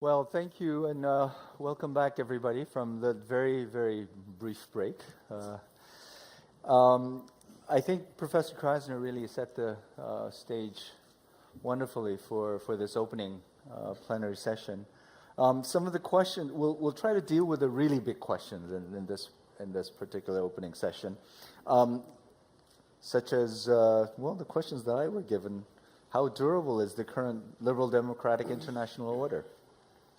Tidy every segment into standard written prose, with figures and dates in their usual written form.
Well, thank you, and welcome back, everybody, from the very, very brief break. I think Professor Kreisner really set the stage wonderfully for this opening plenary session. Some of the questions, we'll try to deal with the really big questions in this particular opening session, such as, the questions that I were given. How durable is the current liberal democratic international order?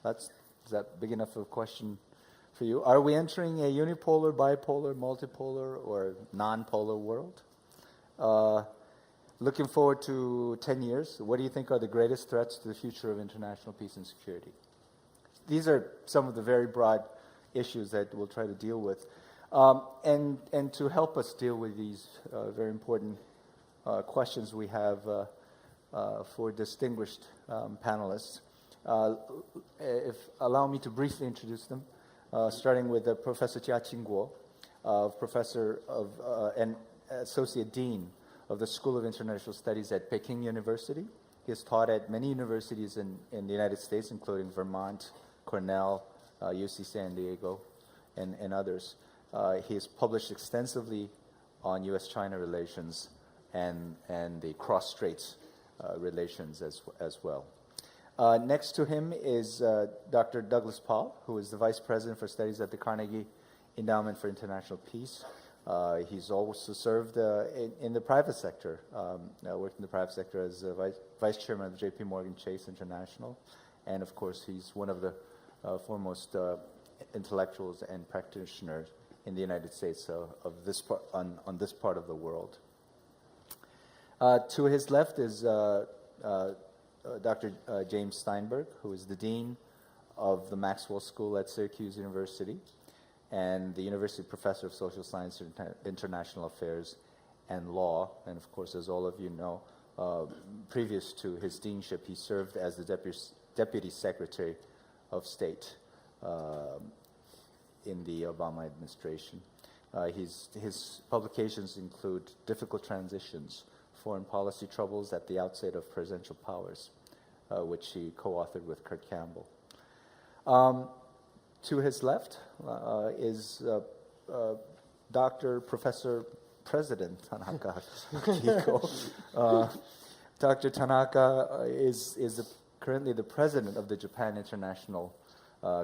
Is that big enough of a question for you? Are we entering a unipolar, bipolar, multipolar, or non-polar world? Looking forward to 10 years, what do you think are the greatest threats to the future of international peace and security? These are some of the very broad issues that we'll try to deal with. And to help us deal with these very important questions, we have four distinguished panelists. Allow me to briefly introduce them, starting with Professor Jia Qingguo, Professor of and Associate Dean of the School of International Studies at Peking University. He has taught at many universities in the United States, including Vermont, Cornell, UC San Diego, and others. He has published extensively on U.S.-China relations and the cross-straits relations as well. Next to him is Dr. Douglas Paal, who is the Vice President for Studies at the Carnegie Endowment for International Peace. He's also served in the private sector, worked in the private sector as Vice Chairman of the J.P. Morgan Chase International. And of course, he's one of the foremost intellectuals and practitioners in the United States of this part, on this part of the world. To his left is Dr. James Steinberg, who is the Dean of the Maxwell School at Syracuse University and the University Professor of Social Science, International Affairs, and Law. And of course, as all of you know, previous to his deanship, he served as the Deputy Secretary of State in the Obama administration. His publications include Difficult Transitions, Foreign Policy Troubles at the Outset of Presidential Powers, which he co-authored with Kurt Campbell. To his left is Professor President Tanaka Akihiko. Dr. Tanaka is currently the president of the Japan International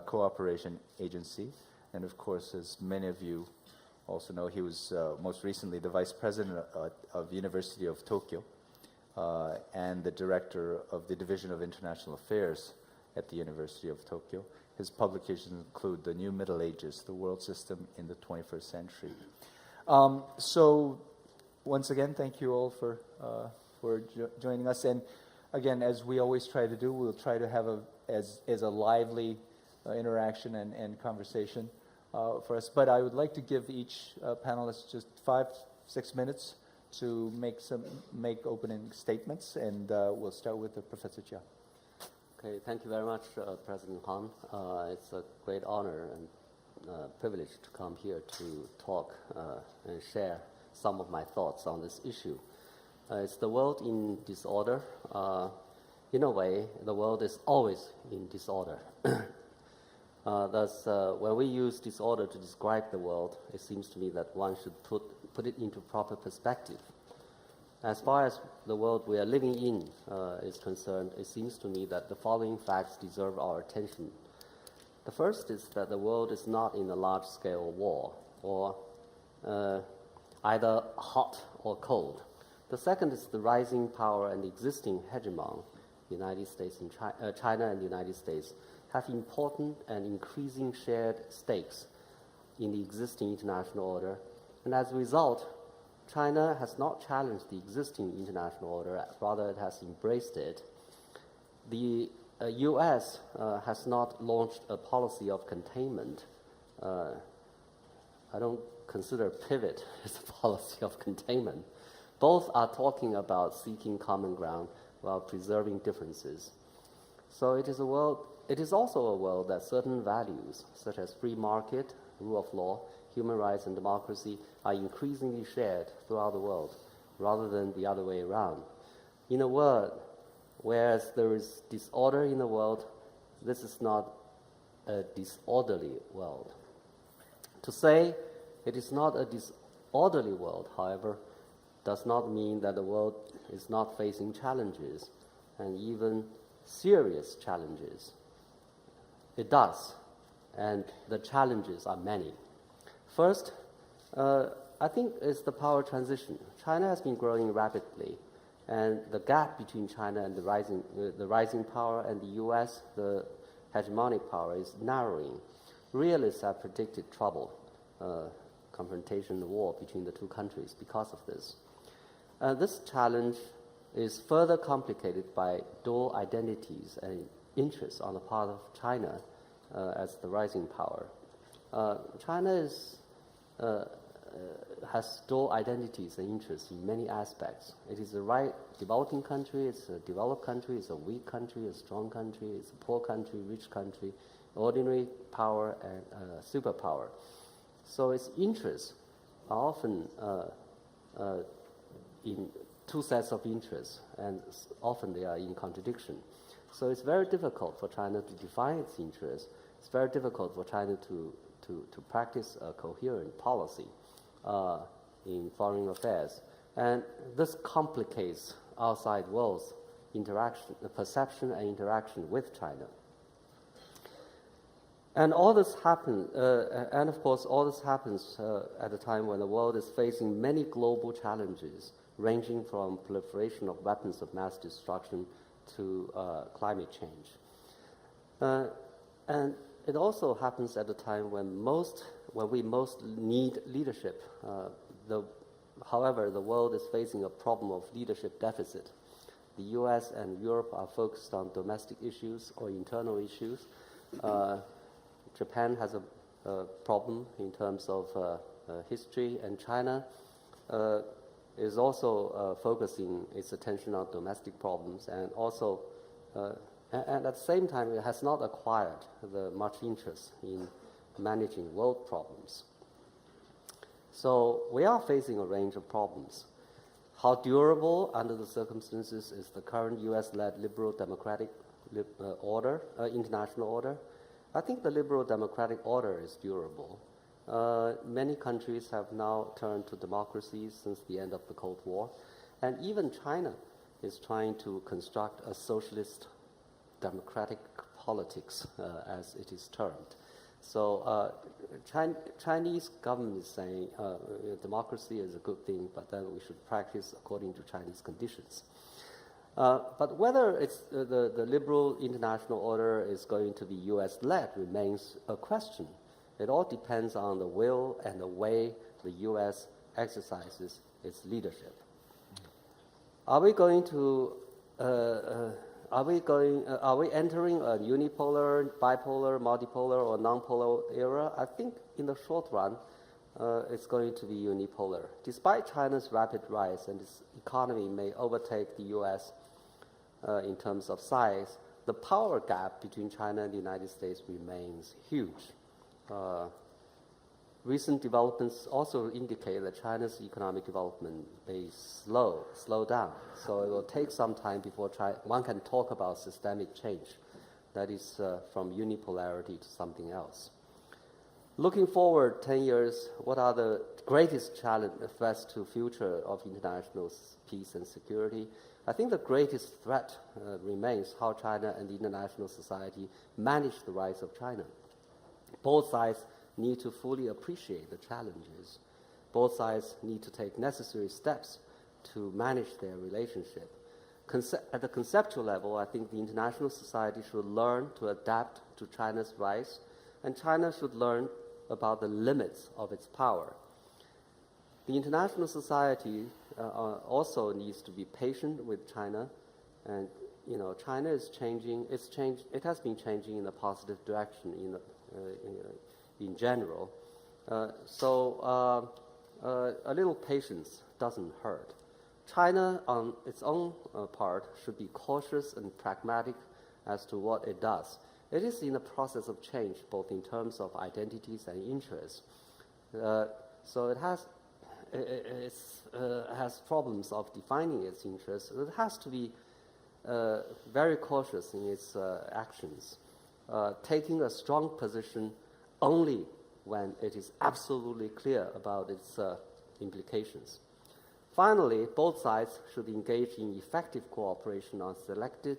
Cooperation Agency. And of course, as many of you also know, he was most recently the vice president of University of Tokyo and the director of the Division of International Affairs at the University of Tokyo. His publications include The New Middle Ages, The World System in the 21st Century. So once again, thank you all for joining us. And again, as we always try to do, we'll try to have as a lively interaction and conversation for us. But I would like to give each panelist just 5-6 minutes to make opening statements, and we'll start with Professor Jia. Okay, thank you very much, President Hahm. It's a great honor and privilege to come here to talk and share some of my thoughts on this issue. It's the world in disorder. In a way, the world is always in disorder. Thus, when we use disorder to describe the world, it seems to me that one should put it into proper perspective. As far as the world we are living in is concerned, it seems to me that the following facts deserve our attention. The first is that the world is not in a large-scale war, or either hot or cold. The second is the rising power and existing hegemon, United States and China and the United States, have important and increasing shared stakes in the existing international order. And as a result, China has not challenged the existing international order, rather it has embraced it. The U.S. Has not launched a policy of containment. I don't consider pivot as a policy of containment. Both are talking about seeking common ground while preserving differences. So it is also a world that certain values, such as free market, rule of law, human rights, and democracy, are increasingly shared throughout the world, rather than the other way around. In a world, whereas there is disorder in the world, this is not a disorderly world. To say it is not a disorderly world, however, does not mean that the world is not facing challenges, and even serious challenges. It does, and the challenges are many. First, I think it's the power transition. China has been growing rapidly, and the gap between China and the rising power and the U.S., the hegemonic power, is narrowing. Realists have predicted trouble, confrontation, war between the two countries because of this. This challenge is further complicated by dual identities and interests on the part of China as the rising power. China has dual identities and interests in many aspects. It is a developing country, it's a developed country, it's a weak country, a strong country, it's a poor country, rich country, ordinary power and superpower. So its interests are often in two sets of interests, and often they are in contradiction. So it's very difficult for China to define its interests. It's very difficult for China to practice a coherent policy in foreign affairs. And this complicates outside world's interaction, perception and interaction with China. And all this happens, and of course, all this happens at a time when the world is facing many global challenges, ranging from proliferation of weapons of mass destruction to climate change. And it also happens at a time when we most need leadership. However, the world is facing a problem of leadership deficit. The US and Europe are focused on domestic issues or internal issues. Japan has a problem in terms of history, and China is also focusing its attention on domestic problems, and also, and at the same time, it has not acquired much interest in managing world problems. So we are facing a range of problems. How durable, under the circumstances, is the current U.S.-led liberal democratic order, international order? I think the liberal democratic order is durable. Many countries have now turned to democracies since the end of the Cold War, and even China is trying to construct a socialist democratic politics, as it is termed. So Chinese government is saying democracy is a good thing, but then we should practice according to Chinese conditions. But whether it's the liberal international order is going to be U.S.-led remains a question. It all depends on the will and the way the U.S. exercises its leadership. Are we going to? Are we entering a unipolar, bipolar, multipolar, or nonpolar era? I think in the short run, it's going to be unipolar. Despite China's rapid rise and its economy may overtake the U.S. In terms of size, the power gap between China and the United States remains huge. Recent developments also indicate that China's economic development may slow down. So it will take some time before one can talk about systemic change, that is from unipolarity to something else. Looking forward 10 years, what are the greatest threats to future of international peace and security? I think the greatest threat remains how China and the international society manage the rise of China. Both sides need to fully appreciate the challenges. Both sides need to take necessary steps to manage their relationship. At the conceptual level, I think the international society should learn to adapt to China's rise, and China should learn about the limits of its power. The international society also needs to be patient with China, and China is changing. It has been changing in a positive direction in general. So a little patience doesn't hurt. China, on its own part, should be cautious and pragmatic as to what it does. It is in the process of change, both in terms of identities and interests. So it has problems of defining its interests. It has to be very cautious in its actions. taking a strong position only when it is absolutely clear about its implications. Finally, both sides should engage in effective cooperation on selected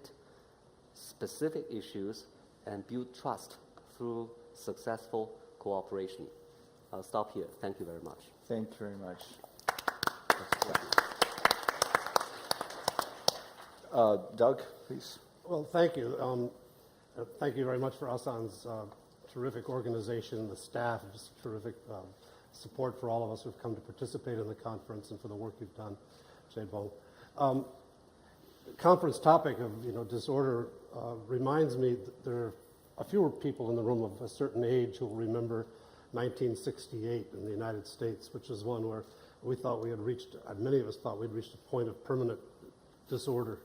specific issues and build trust through successful cooperation. I'll stop here. Thank you very much. Thank you very much. Doug, please. Well, thank you. Thank you very much for Asan's terrific organization, the staff, just terrific support for all of us who've come to participate in the conference and for the work you've done, Chaibong. The conference topic of disorder reminds me that there are a few people in the room of a certain age who will remember 1968 in the United States, which is one where we thought we had reached, many of us thought we'd reached a point of permanent disorder.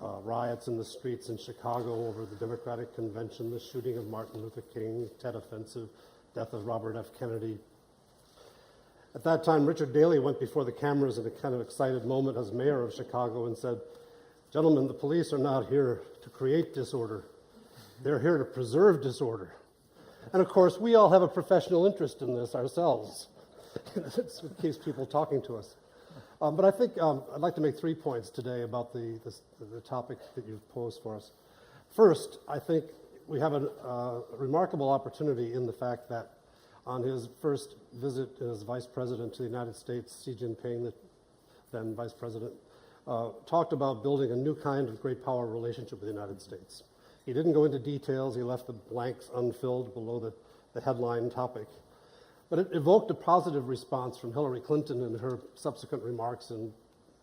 Riots in the streets in Chicago over the Democratic Convention, the shooting of Martin Luther King, Tet Offensive, death of Robert F. Kennedy. At that time, Richard Daley went before the cameras in a kind of excited moment as mayor of Chicago and said, "Gentlemen, the police are not here to create disorder. They're here to preserve disorder." And of course, we all have a professional interest in this ourselves. It keeps people talking to us. But I think I'd like to make 3 points today about the topic that you've posed for us. First, I think we have a remarkable opportunity in the fact that on his first visit as vice president to the United States, Xi Jinping, the then vice president, talked about building a new kind of great power relationship with the United States. He didn't go into details. He left the blanks unfilled below the headline topic. But it evoked a positive response from Hillary Clinton in her subsequent remarks in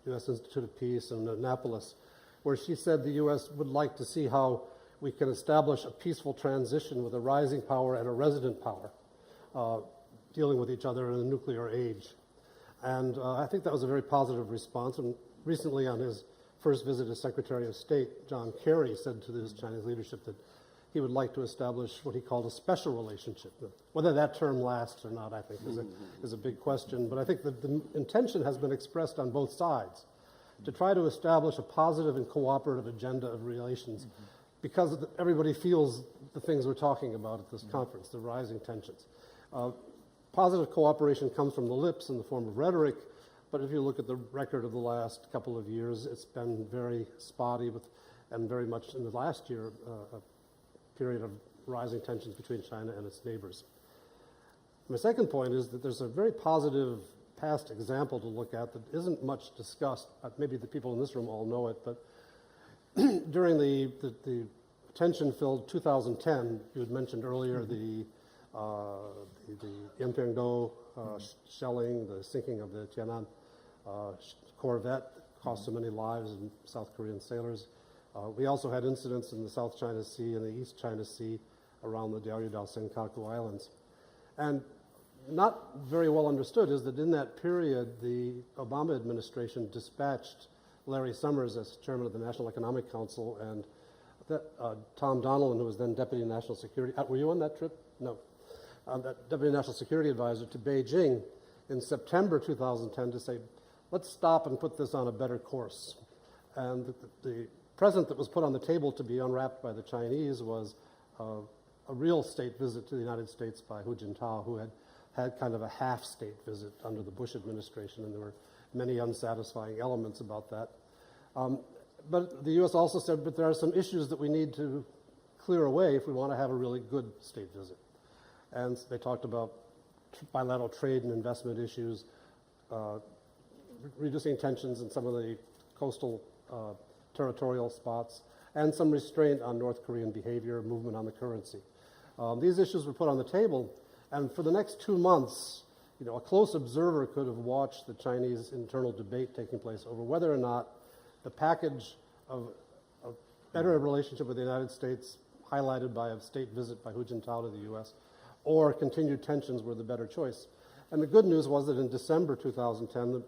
U.S. Institute of Peace in Annapolis, where she said the U.S. would like to see how we can establish a peaceful transition with a rising power and a resident power, dealing with each other in a nuclear age. And I think that was a very positive response. And recently on his first visit as Secretary of State, John Kerry said to the Chinese leadership that he would like to establish what he called a special relationship. Whether that term lasts or not, I think, is a big question. But I think that the intention has been expressed on both sides to try to establish a positive and cooperative agenda of relations because everybody feels the things we're talking about at this conference, the rising tensions. Positive cooperation comes from the lips in the form of rhetoric, but if you look at the record of the last couple of years, it's been very spotty and very much in the last year, a period of rising tensions between China and its neighbors. My second point is that there's a very positive past example to look at that isn't much discussed. Maybe the people in this room all know it, but during the tension-filled 2010, you had mentioned earlier the Yanpyeong-do shelling, the sinking of the Tianan corvette cost so many lives in South Korean sailors. We also had incidents in the South China Sea and the East China Sea around the Diaoyudao Senkaku Islands. And not very well understood is that in that period, the Obama administration dispatched Larry Summers as chairman of the National Economic Council and Tom Donilon, who was then Deputy National Security. Were you on that trip? No. That Deputy National Security Advisor to Beijing in September 2010 to say, let's stop and put this on a better course. And the present that was put on the table to be unwrapped by the Chinese was a real state visit to the United States by Hu Jintao, who had kind of a half-state visit under the Bush administration, and there were many unsatisfying elements about that. But the U.S. also said, but there are some issues that we need to clear away if we want to have a really good state visit. And they talked about bilateral trade and investment issues, reducing tensions in some of the coastal territorial spots, and some restraint on North Korean behavior, movement on the currency. These issues were put on the table, and for the next 2 months, a close observer could have watched the Chinese internal debate taking place over whether or not the package of a better relationship with the United States, highlighted by a state visit by Hu Jintao to the U.S., or continued tensions were the better choice. And the good news was that in December 2010,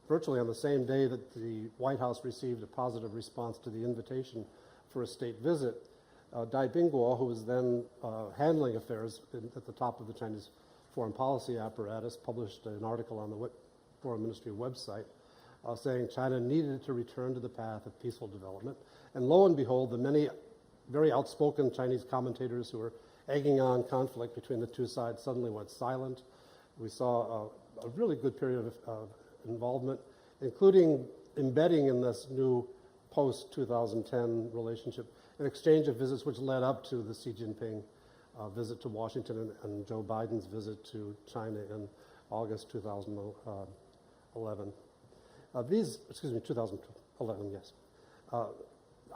virtually on the same day that the White House received a positive response to the invitation for a state visit, Dai Bingguo, who was then handling affairs at the top of the Chinese foreign policy apparatus, published an article on the Foreign Ministry website saying China needed to return to the path of peaceful development. And lo and behold, the many very outspoken Chinese commentators who were egging on conflict between the two sides suddenly went silent. We saw a really good period of involvement, including embedding in this new post-2010 relationship an exchange of visits which led up to the Xi Jinping visit to Washington and Joe Biden's visit to China in August 2011. 2011, yes.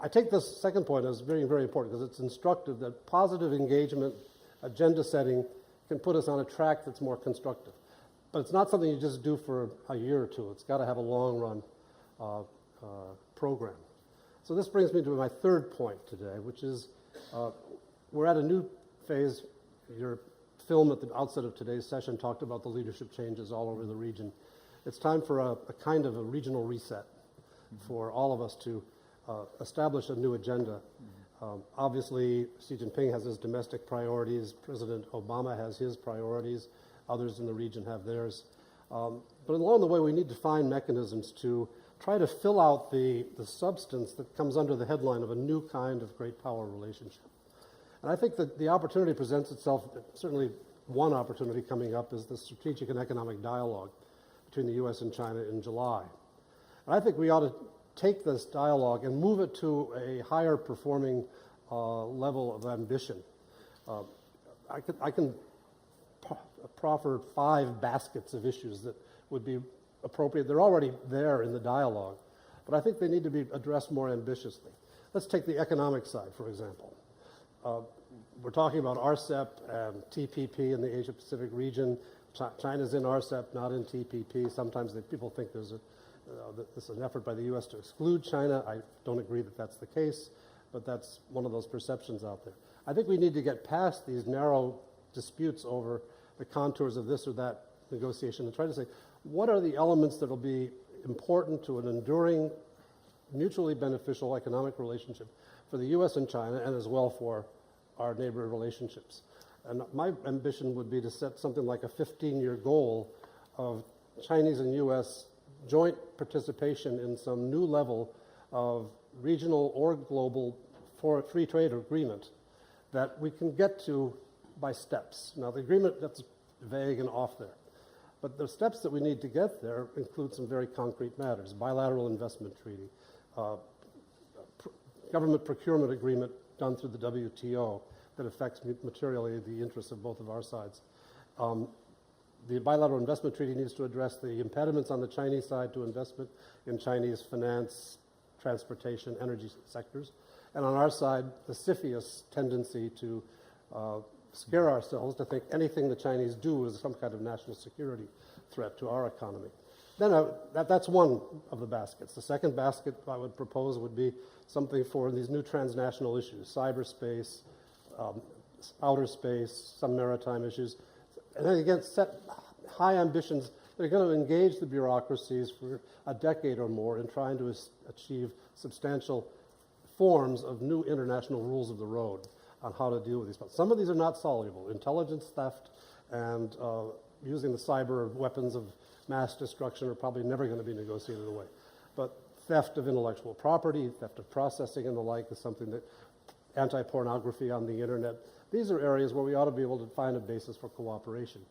I take this second point as very, very important because it's instructive that positive engagement, agenda setting, can put us on a track that's more constructive. But it's not something you just do for a year or two. It's got to have a long-run program. So this brings me to my third point today, which is we're at a new phase. Your film at the outset of today's session talked about the leadership changes all over the region. It's time for a kind of a regional reset for all of us to establish a new agenda. Obviously, Xi Jinping has his domestic priorities. President Obama has his priorities. Others in the region have theirs. But along the way, we need to find mechanisms to try to fill out the substance that comes under the headline of a new kind of great power relationship. And I think that the opportunity presents itself, certainly one opportunity coming up is the strategic and economic dialogue between the U.S. and China in July. And I think we ought to take this dialogue and move it to a higher performing level of ambition. I can proffer 5 baskets of issues that would be appropriate. They're already there in the dialogue, but I think they need to be addressed more ambitiously. Let's take the economic side, for example. We're talking about RCEP and TPP in the Asia-Pacific region. China's in RCEP, not in TPP. Sometimes people think there's an effort by the U.S. to exclude China. I don't agree that that's the case, but that's one of those perceptions out there. I think we need to get past these narrow disputes over the contours of this or that negotiation and try to say, what are the elements that will be important to an enduring, mutually beneficial economic relationship for the U.S. and China, and as well for our neighbor relationships? And my ambition would be to set something like a 15-year goal of Chinese and U.S. joint participation in some new level of regional or global free trade agreement that we can get to by steps. Now, the agreement, that's vague and off there. But the steps that we need to get there include some very concrete matters. Bilateral investment treaty, government procurement agreement done through the WTO that affects materially the interests of both of our sides. The bilateral investment treaty needs to address the impediments on the Chinese side to investment in Chinese finance, transportation, energy sectors. And on our side, the CFIUS tendency to scare ourselves to think anything the Chinese do is some kind of national security threat to our economy. Then that's one of the baskets. The second basket I would propose would be something for these new transnational issues, cyberspace, outer space, some maritime issues. And then again, set high ambitions that are going to engage the bureaucracies for a decade or more in trying to achieve substantial forms of new international rules of the road on how to deal with these problems. Some of these are not soluble. Intelligence theft and using the cyber weapons of mass destruction are probably never going to be negotiated away. But theft of intellectual property, theft of processing and the like is something that, anti-pornography on the internet, these are areas where we ought to be able to find a basis for cooperation.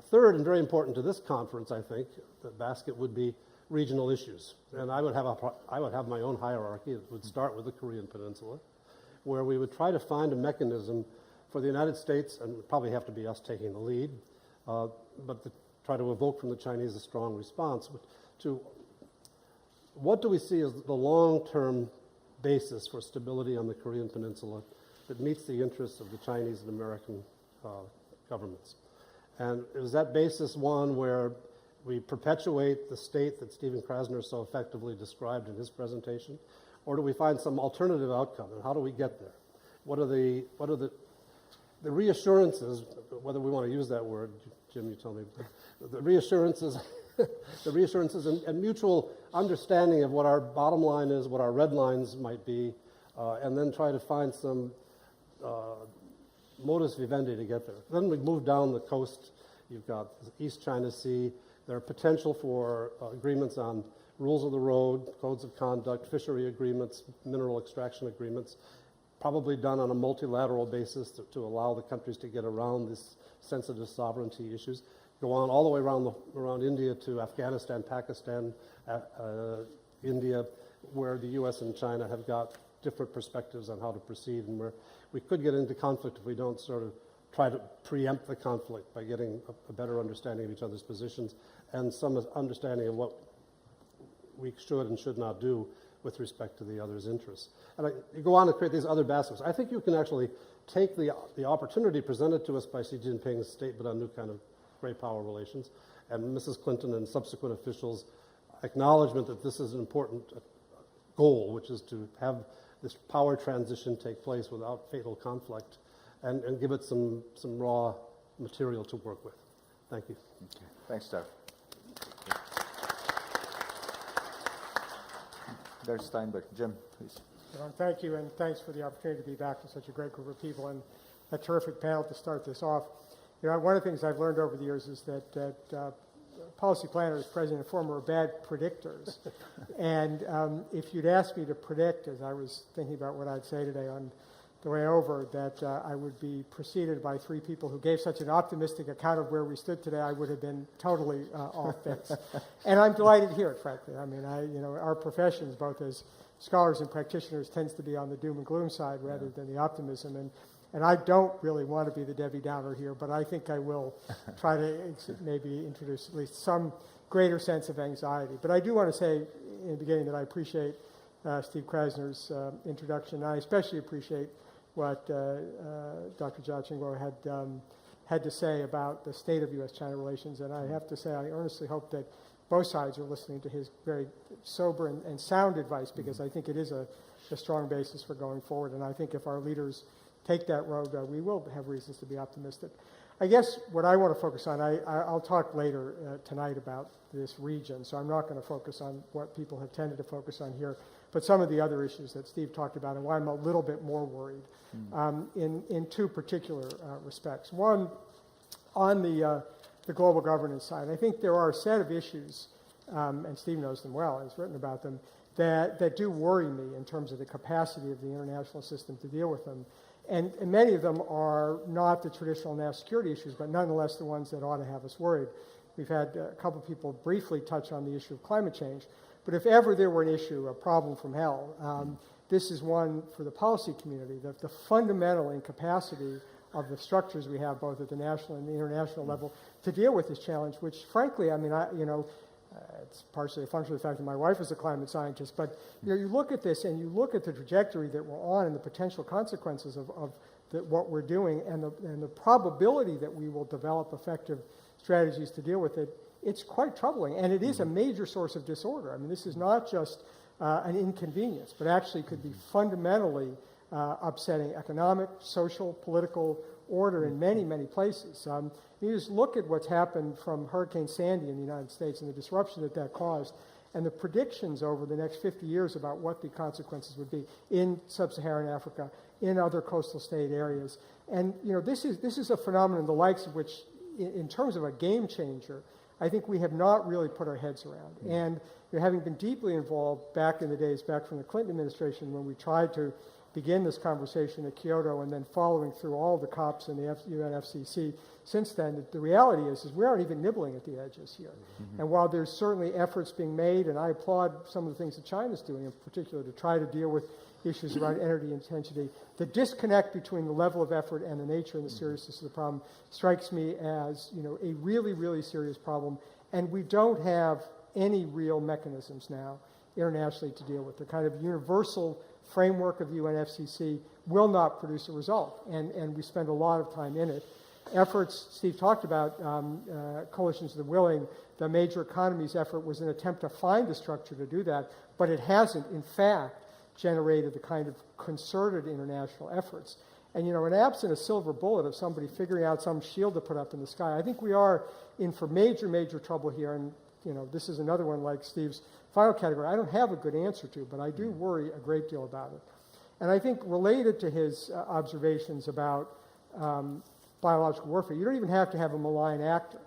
Third, and very important to this conference, I think, the basket would be regional issues. And I would have my own hierarchy. It would start with the Korean Peninsula, where we would try to find a mechanism for the United States, and it would probably have to be us taking the lead, but to try to evoke from the Chinese a strong response to what do we see as the long-term basis for stability on the Korean Peninsula that meets the interests of the Chinese and American governments. And is that basis one where we perpetuate the state that Stephen Krasner so effectively described in his presentation, or do we find some alternative outcome, and how do we get there? What are the reassurances, whether we want to use that word, Jim, you tell me, the reassurances, and mutual understanding of what our bottom line is, what our red lines might be, and then try to find some modus vivendi to get there. Then we move down the coast. You've got the East China Sea. There are potential for agreements on rules of the road, codes of conduct, fishery agreements, mineral extraction agreements. probably done on a multilateral basis to allow the countries to get around this sensitive sovereignty issues. Go on all the way around India to Afghanistan, Pakistan, India, where the U.S. and China have got different perspectives on how to proceed, and where we could get into conflict if we don't sort of try to preempt the conflict by getting a better understanding of each other's positions and some understanding of what we should and should not do with respect to the other's interests. And you go on to create these other baskets. I think you can actually take the opportunity presented to us by Xi Jinping's statement on new kind of great power relations and Mrs. Clinton and subsequent officials' acknowledgement that this is an important goal, which is to have this power transition take place without fatal conflict, and give it some raw material to work with. Thank you. Okay. Thanks, Doug. There's Steinberg. Jim, please. Thank you, and thanks for the opportunity to be back with such a great group of people and a terrific panel to start this off. One of the things I've learned over the years is that policy planners, present and former, are bad predictors. And if you'd asked me to predict, as I was thinking about what I'd say today on the way over, that I would be preceded by three people who gave such an optimistic account of where we stood today, I would have been totally off base. And I'm delighted to hear it, frankly. I mean, our professions, both as scholars and practitioners, tends to be on the doom and gloom side rather than the optimism. And I don't really want to be the Debbie Downer here, but I think I will try to maybe introduce at least some greater sense of anxiety. But I do want to say in the beginning that I appreciate Steve Krasner's introduction. I especially appreciate what Dr. Jia Qingguo had to say about the state of U.S.-China relations. And I have to say I earnestly hope that both sides are listening to his very sober and sound advice, because I think it is a strong basis for going forward. And I think if our leaders take that road, we will have reasons to be optimistic. I guess what I want to focus on, I'll talk later tonight about this region, so I'm not going to focus on what people have tended to focus on here, but some of the other issues that Steve talked about and why I'm a little bit more worried in two particular respects. One, on the global governance side, I think there are a set of issues, and Steve knows them well, he's written about them, that do worry me in terms of the capacity of the international system to deal with them. And many of them are not the traditional national security issues, but nonetheless the ones that ought to have us worried. We've had a couple of people briefly touch on the issue of climate change. But if ever there were an issue, a problem from hell, this is one for the policy community, that the fundamental incapacity of the structures we have both at the national and the international level to deal with this challenge, which frankly, I mean, it's partially a function of the fact that my wife is a climate scientist, but you look at this and you look at the trajectory that we're on and the potential consequences of what we're doing and the probability that we will develop effective strategies to deal with it, it's quite troubling. And it is a major source of disorder. I mean, this is not just an inconvenience, but actually could be fundamentally upsetting economic, social, political order in many, many places. You just look at what's happened from Hurricane Sandy in the United States and the disruption that caused, and the predictions over the next 50 years about what the consequences would be in sub-Saharan Africa, in other coastal state areas. And this is a phenomenon the likes of which, in terms of a game changer, I think we have not really put our heads around. And having been deeply involved back in the days, back from the Clinton administration, when we tried to begin this conversation at Kyoto and then following through all the COPs and the UNFCCC since then, the reality is we aren't even nibbling at the edges here. And while there's certainly efforts being made, and I applaud some of the things that China's doing in particular to try to deal with issues around energy intensity, the disconnect between the level of effort and the nature and the seriousness of the problem strikes me as a really, really serious problem. And we don't have any real mechanisms now internationally to deal with. The kind of universal framework of the UNFCCC will not produce a result, and we spend a lot of time in it. Efforts, Steve talked about, coalitions of the willing, the major economies effort was an attempt to find a structure to do that, but it hasn't, in fact, generated the kind of concerted international efforts. And, in absent a silver bullet of somebody figuring out some shield to put up in the sky, I think we are in for major, major trouble here, and, this is another one like Steve's final category I don't have a good answer to, but I do worry a great deal about it. And I think related to his observations about biological warfare, you don't even have to have a malign actor.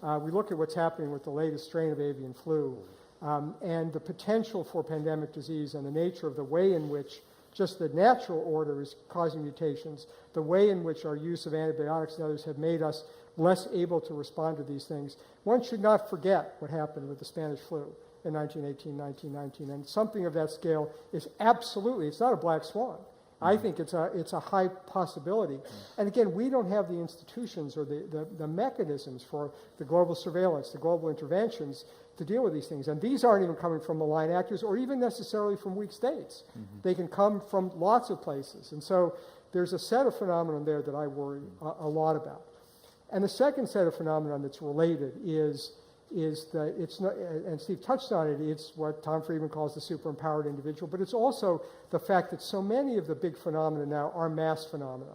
We look at what's happening with the latest strain of avian flu and the potential for pandemic disease and the nature of the way in which just the natural order is causing mutations, the way in which our use of antibiotics and others have made us less able to respond to these things. One should not forget what happened with the Spanish flu in 1918, 1919, and something of that scale is absolutely, it's not a black swan. I think it's a high possibility. And again, we don't have the institutions or the mechanisms for the global surveillance, the global interventions to deal with these things. And these aren't even coming from malign actors or even necessarily from weak states. They can come from lots of places. And so there's a set of phenomenon there that I worry a lot about. And the second set of phenomenon that's related is that it's not, and Steve touched on it, it's what Tom Friedman calls the super-empowered individual, but it's also the fact that so many of the big phenomena now are mass phenomena.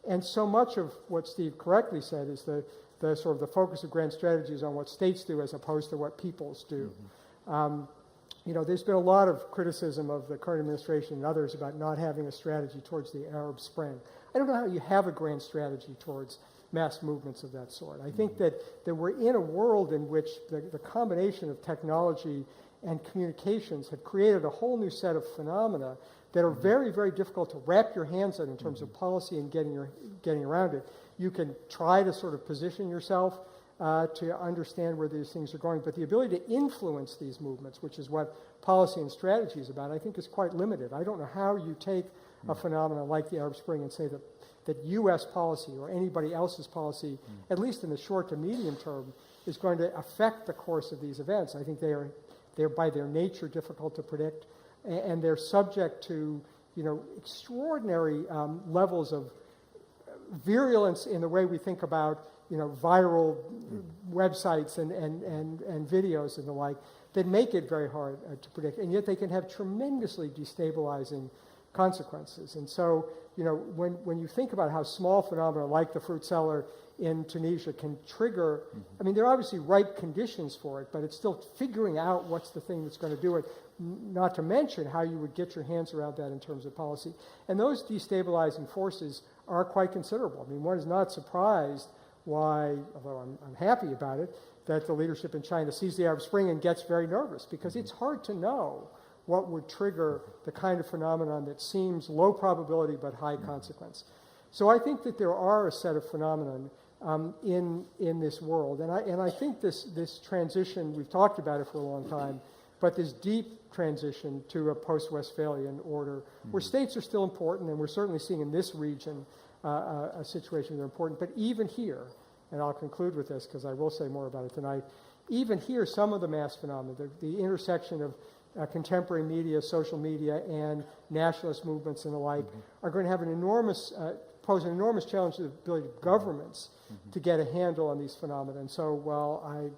And so much of what Steve correctly said is the sort of the focus of grand strategies on what states do as opposed to what peoples do. There's been a lot of criticism of the current administration and others about not having a strategy towards the Arab Spring. I don't know how you have a grand strategy towards mass movements of that sort. I think that we're in a world in which the combination of technology and communications have created a whole new set of phenomena that are very, very difficult to wrap your hands on in terms of policy and getting around it. You can try to sort of position yourself to understand where these things are going, but the ability to influence these movements, which is what policy and strategy is about, I think is quite limited. I don't know how you take a phenomenon like the Arab Spring and say that U.S. policy or anybody else's policy, at least in the short to medium term, is going to affect the course of these events. I think they're by their nature difficult to predict, and they're subject to extraordinary levels of virulence in the way we think about viral websites and videos and the like that make it very hard to predict, and yet they can have tremendously destabilizing consequences. And so, when you think about how small phenomena like the fruit cellar in Tunisia can trigger, I mean, there are obviously right conditions for it, but it's still figuring out what's the thing that's going to do it, not to mention how you would get your hands around that in terms of policy. And those destabilizing forces are quite considerable. I mean, one is not surprised why, although I'm happy about it, that the leadership in China sees the Arab Spring and gets very nervous, because it's hard to know what would trigger the kind of phenomenon that seems low probability but high consequence. So I think that there are a set of phenomena in this world, and I think this transition, we've talked about it for a long time, but this deep transition to a post-Westphalian order, where states are still important, and we're certainly seeing in this region a situation that are important, but even here, and I'll conclude with this because I will say more about it tonight, even here some of the mass phenomena, the intersection of contemporary media, social media, and nationalist movements and the like are going to have pose an enormous challenge to the ability of governments to get a handle on these phenomena. And so while I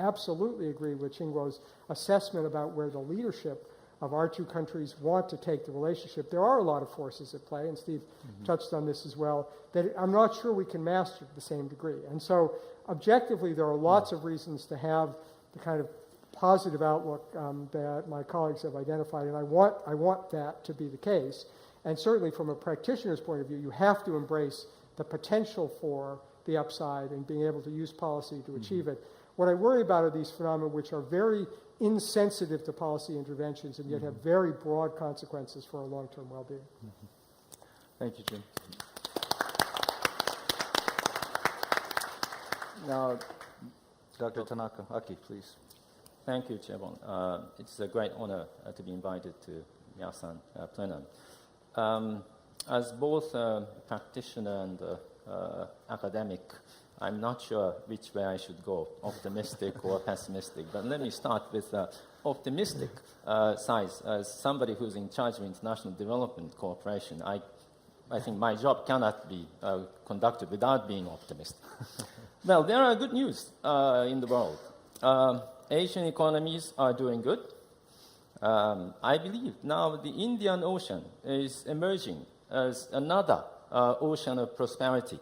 absolutely agree with Qingguo's assessment about where the leadership of our two countries want to take the relationship, there are a lot of forces at play, and Steve touched on this as well, that I'm not sure we can master to the same degree. And so objectively, there are lots of reasons to have the kind of positive outlook that my colleagues have identified, and I want that to be the case. And certainly from a practitioner's point of view, you have to embrace the potential for the upside and being able to use policy to achieve it. What I worry about are these phenomena which are very insensitive to policy interventions and yet have very broad consequences for our long-term well-being. Thank you, Jim. Now, Dr. Tanaka Aki, please. Thank you, Chaibong. It's a great honor to be invited to the Asan Plenum. As both a practitioner and academic, I'm not sure which way I should go, optimistic or pessimistic. But let me start with the optimistic side. As somebody who's in charge of international development cooperation, I think my job cannot be conducted without being optimistic. Well, there are good news in the world. Asian economies are doing good. I believe now the Indian Ocean is emerging as another ocean of prosperity.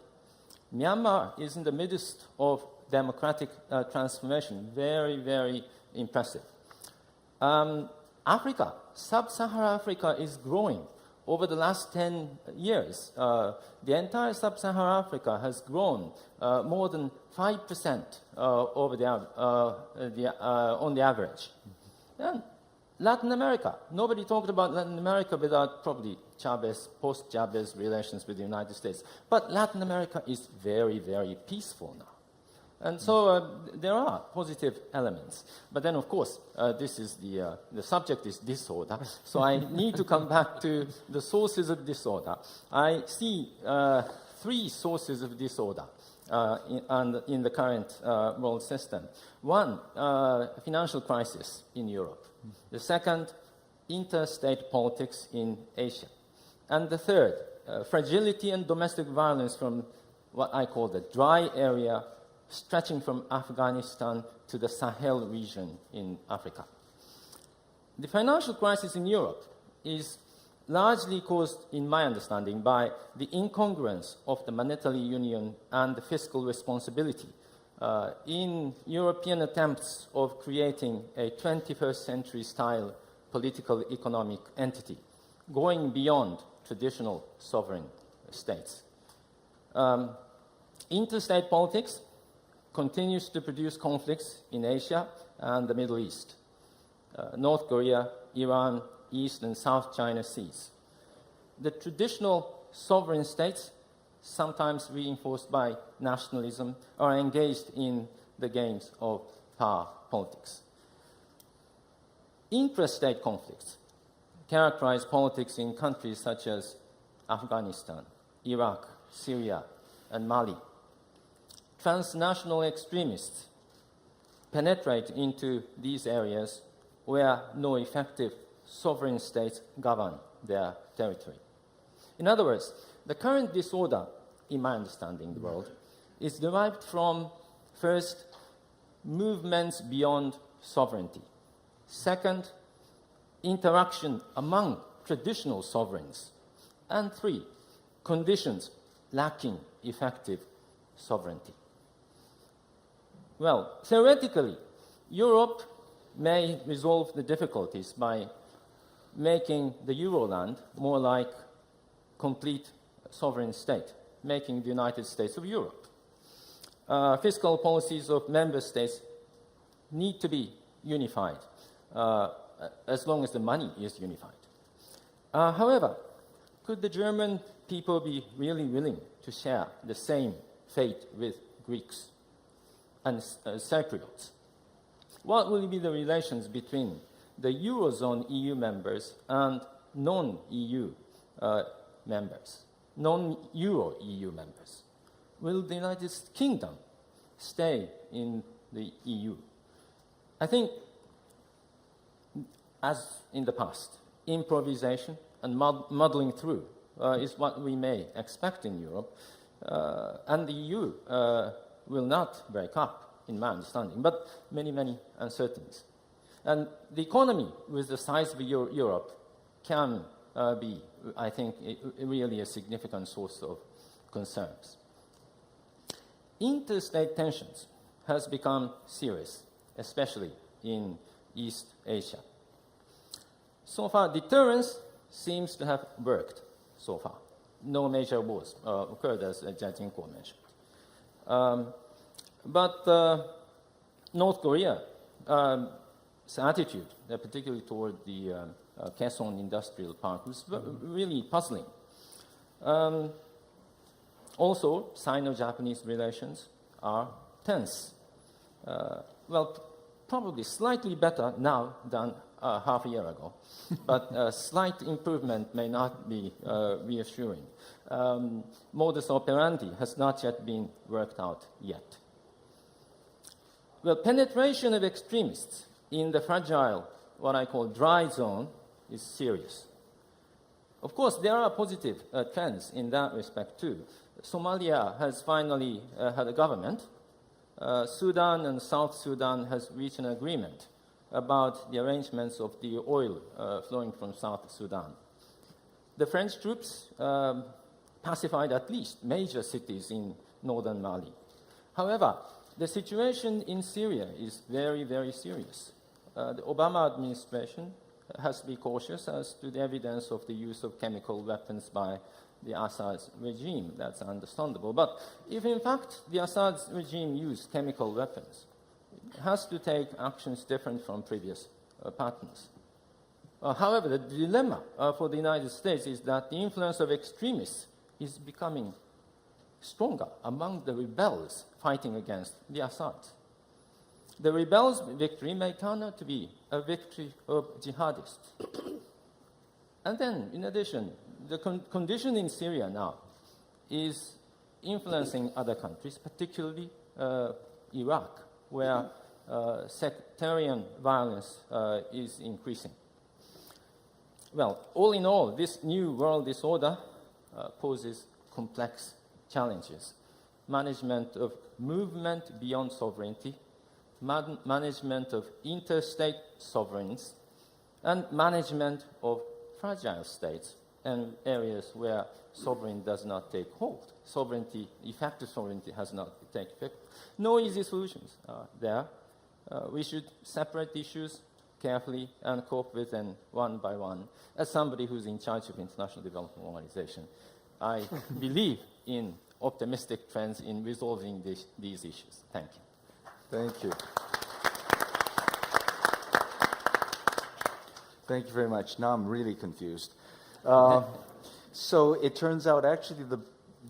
Myanmar is in the midst of democratic transformation, very, very impressive. Africa, sub-Saharan Africa is growing. Over the last 10 years, the entire sub-Saharan Africa has grown more than 5% on the average. And Latin America. Nobody talked about Latin America without probably Chavez, post-Chavez relations with the United States. But Latin America is very, very peaceful now. And so there are positive elements. But then, of course, this is the subject is disorder. So I need to come back to the sources of disorder. I see three sources of disorder in the current world system. One, financial crisis in Europe. The second, interstate politics in Asia. And the third, fragility and domestic violence from what I call the dry area stretching from Afghanistan to the Sahel region in Africa. The financial crisis in Europe is largely caused, in my understanding, by the incongruence of the monetary union and the fiscal responsibility in European attempts of creating a 21st century style political economic entity, going beyond traditional sovereign states. Interstate politics continues to produce conflicts in Asia and the Middle East, North Korea, Iran, East and South China Seas. The traditional sovereign states, sometimes reinforced by nationalism, are engaged in the games of power politics. Intrastate conflicts characterize politics in countries such as Afghanistan, Iraq, Syria, and Mali. Transnational extremists penetrate into these areas where no effective sovereign states govern their territory. In other words, the current disorder, in my understanding the world, is derived from, first, movements beyond sovereignty. Second, interaction among traditional sovereigns. And three, conditions lacking effective sovereignty. Well, theoretically, Europe may resolve the difficulties by making the Euroland more like complete sovereign state, making the United States of Europe. Fiscal policies of member states need to be unified, as long as the money is unified. However, could the German people be really willing to share the same fate with Greeks and Cypriots? What will be the relations between the Eurozone EU members and non-EU members, non-Euro EU members? Will the United Kingdom stay in the EU? I think, as in the past, improvisation and muddling through is what we may expect in Europe, and the EU will not break up, in my understanding, but many, many uncertainties. And the economy with the size of Europe can be, I think, really a significant source of concerns. Interstate tensions has become serious, especially in East Asia. So far, deterrence seems to have worked so far. No major wars occurred, as Jia Qingguo mentioned. But North Korea's attitude, particularly toward the Kaesong Industrial Park, was really puzzling. Also, Sino-Japanese relations are tense. Well, probably slightly better now than half a year ago, but a slight improvement may not be reassuring. Modus operandi has not yet been worked out yet. Well, penetration of extremists in the fragile, what I call dry zone, is serious. Of course, there are positive trends in that respect too. Somalia has finally had a government. Sudan and South Sudan has reached an agreement about the arrangements of the oil flowing from South Sudan. The French troops pacified at least major cities in northern Mali. However, the situation in Syria is very, very serious. The Obama administration has to be cautious as to the evidence of the use of chemical weapons by the Assad regime. That's understandable. But if, in fact, the Assad regime used chemical weapons, it has to take actions different from previous patterns. However, the dilemma for the United States is that the influence of extremists is becoming stronger among the rebels fighting against the Assad. The rebels' victory may turn out to be a victory of jihadists. And then, in addition, the condition in Syria now is influencing other countries, particularly Iraq, where sectarian violence is increasing. Well, all in all, this new world disorder poses complex challenges. Management of movement beyond sovereignty, management of interstate sovereigns, and management of fragile states and areas where sovereignty does not take hold. Sovereignty, effective sovereignty, has not taken effect. No easy solutions there. We should separate issues carefully and cope with them one by one. As somebody who's in charge of International Development Organization, I believe in optimistic trends in resolving these issues. Thank you. Thank you. Thank you very much. Now I'm really confused. So it turns out actually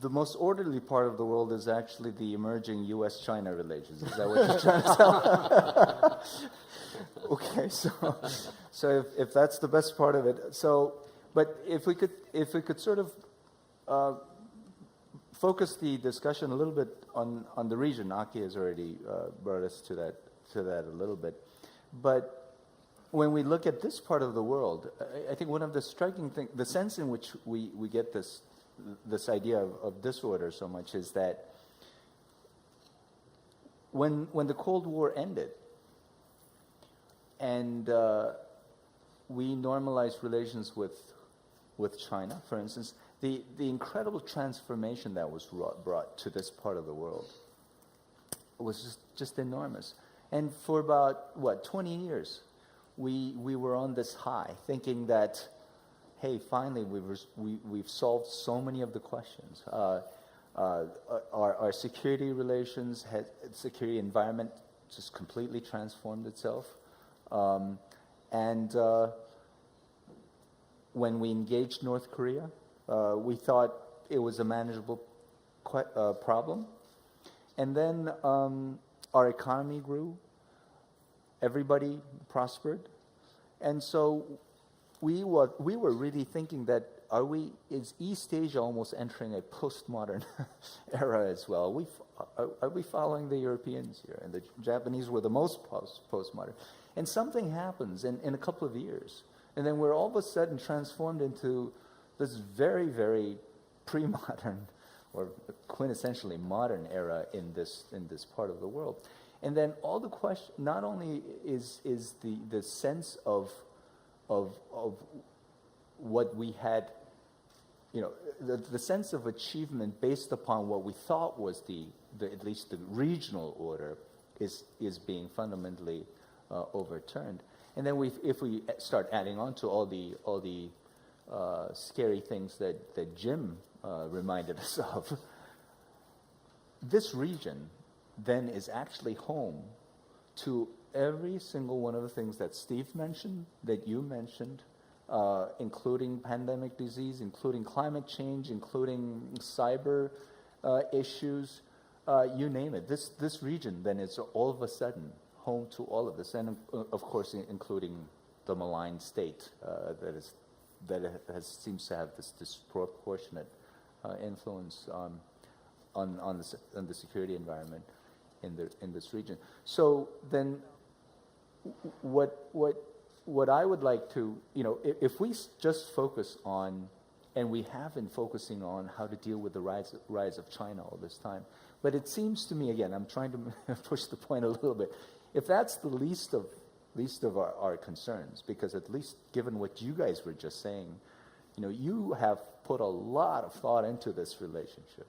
the most orderly part of the world is actually the emerging U.S.-China relations. Is that what you're trying to tell? Okay, so if that's the best part of it, but if we could sort of focus the discussion a little bit on the region. Aki has already brought us to that a little bit, but when we look at this part of the world, I think one of the striking things, the sense in which we get this idea of disorder so much is that when the Cold War ended and we normalized relations with China, for instance, the incredible transformation that was brought to this part of the world was just enormous. And for about, 20 years, we were on this high, thinking that, hey, finally we've solved so many of the questions. Our security relations, security environment just completely transformed itself. When we engaged North Korea, we thought it was a manageable problem. And then our economy grew. Everybody prospered. And so we were really thinking that is East Asia almost entering a postmodern era as well? Are we following the Europeans here? And the Japanese were the most postmodern. And something happens in a couple of years. And then we're all of a sudden transformed into this very, very pre-modern or quintessentially modern era in this part of the world. And then all the question, not only is the sense of what we had, the sense of achievement based upon what we thought was at least the regional order is being fundamentally overturned. And then if we start adding on to all the scary things that Jim reminded us of, this region then is actually home to every single one of the things that Steve mentioned, that you mentioned, including pandemic disease, including climate change, including cyber issues, you name it. This region then is all of a sudden home to all of this, and of course including the malign state that seems to have this disproportionate influence on the security environment in this region. So then, what I would like to, if we just focus on, and we have been focusing on how to deal with the rise of China all this time, but it seems to me, again, I'm trying to push the point a little bit. If that's the least of our concerns, because at least given what you guys were just saying, you have put a lot of thought into this relationship.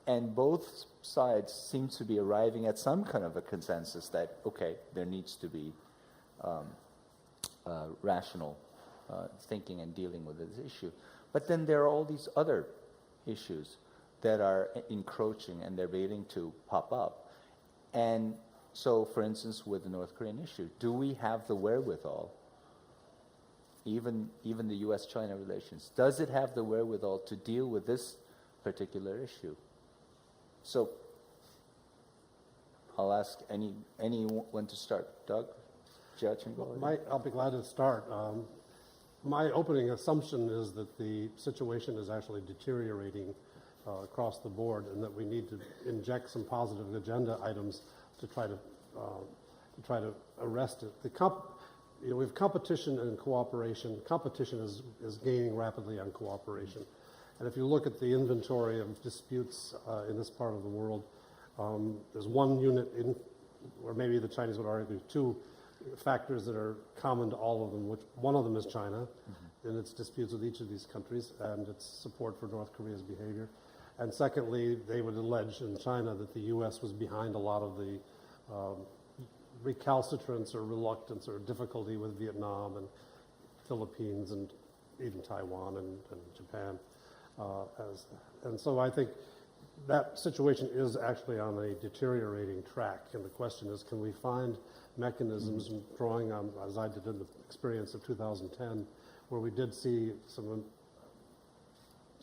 And both sides seem to be arriving at some kind of a consensus that, okay, there needs to be rational thinking and dealing with this issue. But then there are all these other issues that are encroaching and they're waiting to pop up. And so, for instance, with the North Korean issue, do we have the wherewithal, even the U.S.-China relations? Does it have the wherewithal to deal with this particular issue? So I'll ask anyone to start. Doug? Jia Qingguo? I'll be glad to start. My opening assumption is that the situation is actually deteriorating across the board, and that we need to inject some positive agenda items to try to arrest it. We have competition and cooperation. Competition is gaining rapidly on cooperation, and if you look at the inventory of disputes in this part of the world, there's one unit or maybe the Chinese would argue two factors that are common to all of them, which one of them is China and its disputes with each of these countries and its support for North Korea's behavior. And secondly, they would allege in China that the U.S. was behind a lot of the recalcitrance or reluctance or difficulty with Vietnam and Philippines and even Taiwan and Japan. And so I think that situation is actually on a deteriorating track. And the question is, can we find mechanisms, drawing on, as I did in the experience of 2010, where we did see some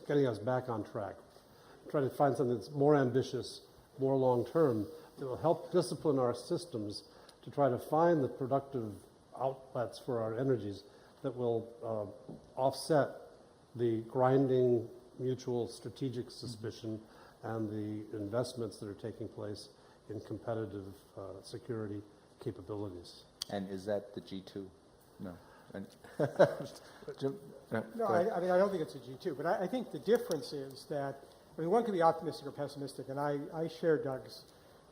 getting us back on track, try to find something that's more ambitious, more long-term, that will help discipline our systems to try to find the productive outlets for our energies that will offset the grinding mutual strategic suspicion and the investments that are taking place in competitive security capabilities. And is that the G2? No. No, I mean, I don't think it's a G2, but I think the difference is that, I mean, one can be optimistic or pessimistic, and I share Doug's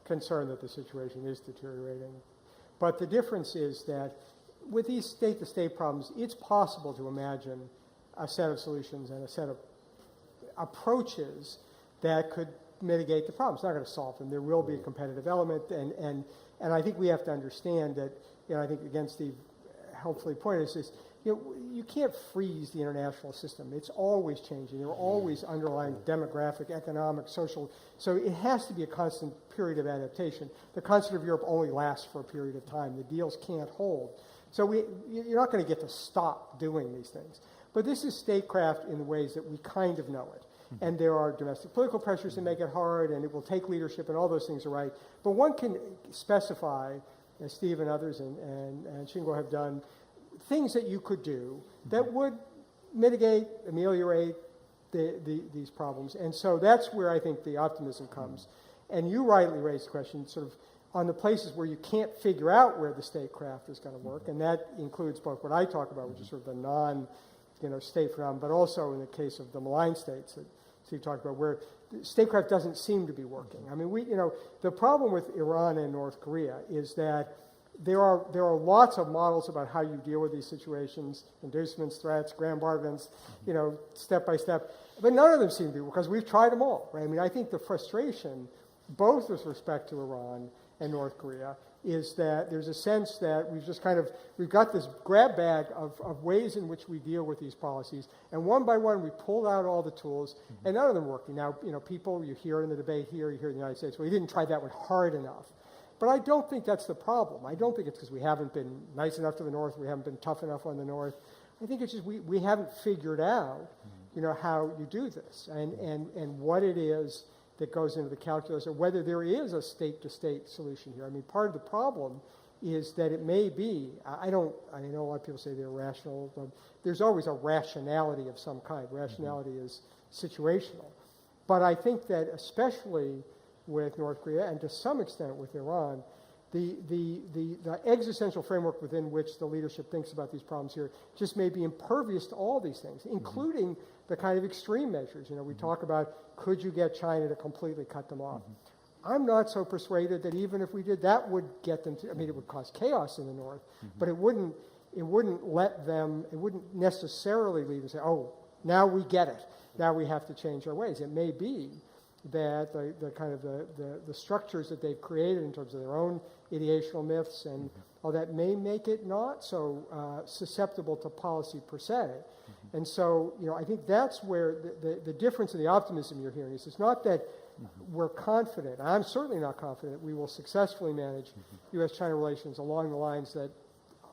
concern that the situation is deteriorating. But the difference is that with these state-to-state problems, it's possible to imagine a set of solutions and a set of approaches that could mitigate the problem. It's not going to solve them. There will be a competitive element, and I think we have to understand that, I think, again, Steve helpfully pointed us, is you can't freeze the international system. It's always changing. There are always underlying demographic, economic, social. So it has to be a constant period of adaptation. The continent of Europe only lasts for a period of time. The deals can't hold. So you're not going to get to stop doing these things. But this is statecraft in the ways that we kind of know it. And there are domestic political pressures that make it hard, and it will take leadership, and all those things are right. But one can specify, as Steve and others and Qingguo have done, things that you could do that would mitigate, ameliorate these problems. And so that's where I think the optimism comes. And you rightly raised the question sort of on the places where you can't figure out where the statecraft is going to work, and that includes both what I talk about, which is sort of the non-state phenomenon, but also in the case of the malign states that Steve talked about, where statecraft doesn't seem to be working. I mean, the problem with Iran and North Korea is that there are lots of models about how you deal with these situations, inducements, threats, grand bargains, step by step. But none of them seem to be, because we've tried them all, right? I mean, I think the frustration, both with respect to Iran and North Korea, is that there's a sense that we've got this grab bag of ways in which we deal with these policies, and one by one we pulled out all the tools, and none of them working. Now, people, you hear in the debate here, you hear in the United States, well, you didn't try that one hard enough. But I don't think that's the problem. I don't think it's because we haven't been nice enough to the North, we haven't been tough enough on the North. I think it's just we haven't figured out, how you do this and what it is that goes into the calculus, or whether there is a state-to-state solution here. I mean, part of the problem is that it may be, I know a lot of people say they're rational, but there's always a rationality of some kind. Rationality is situational. But I think that especially with North Korea, and to some extent with Iran, the existential framework within which the leadership thinks about these problems here just may be impervious to all these things, including the kind of extreme measures. We talk about, could you get China to completely cut them off? I'm not so persuaded that even if we did, that would get them to, I mean, it would cause chaos in the North, but it wouldn't let them, it wouldn't necessarily leave and say, oh, now we get it. Now we have to change our ways. It may be that the kind of the structures that they've created in terms of their own ideational myths and all that may make it not so susceptible to policy per se. And so, I think that's where the difference in the optimism you're hearing is. It's not that we're confident. I'm certainly not confident we will successfully manage U.S.-China relations along the lines that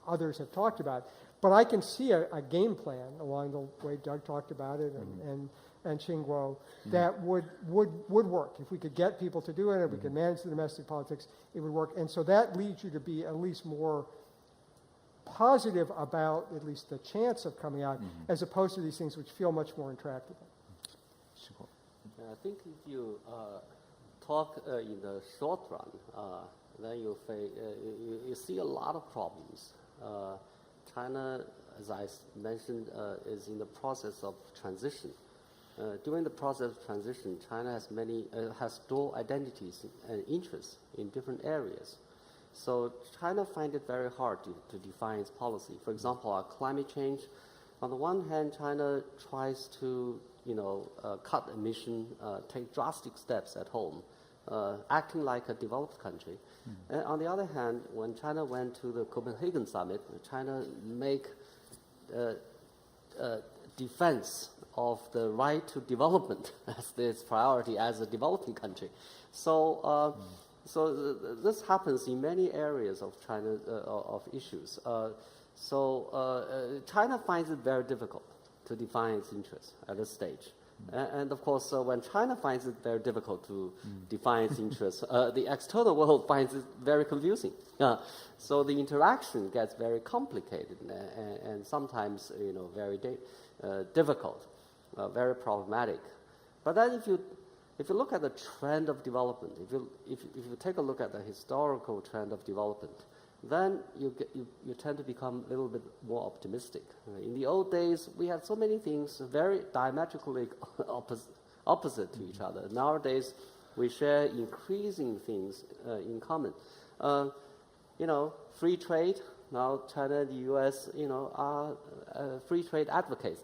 others have talked about. but I can see a game plan along the way Doug talked about it and Qingguo that would work. If we could get people to do it, if we could manage the domestic politics, it would work. And so that leads you to be at least more positive about at least the chance of coming out, as opposed to these things which feel much more intractable. I think if you talk in the short run, then you see a lot of problems. China, as I mentioned, is in the process of transition. During the process of transition, China has dual identities and interests in different areas. So China finds it very hard to define its policy. For example, climate change. On the one hand, China tries to cut emission, take drastic steps at home, acting like a developed country. And on the other hand, when China went to the Copenhagen summit, China make defense of the right to development as its priority as a developing country. So, this happens in many areas of China of issues. China finds it very difficult to define its interests at this stage. And of course, when China finds it very difficult to define its interests, the external world finds it very confusing. So the interaction gets very complicated and sometimes, very difficult, very problematic. But then, if you look at the trend of development, if you take a look at the historical trend of development, then you tend to become a little bit more optimistic. In the old days, we had so many things very diametrically opposite to each other. Nowadays, we share increasing things in common. Free trade. Now, China and the U.S., are free trade advocates.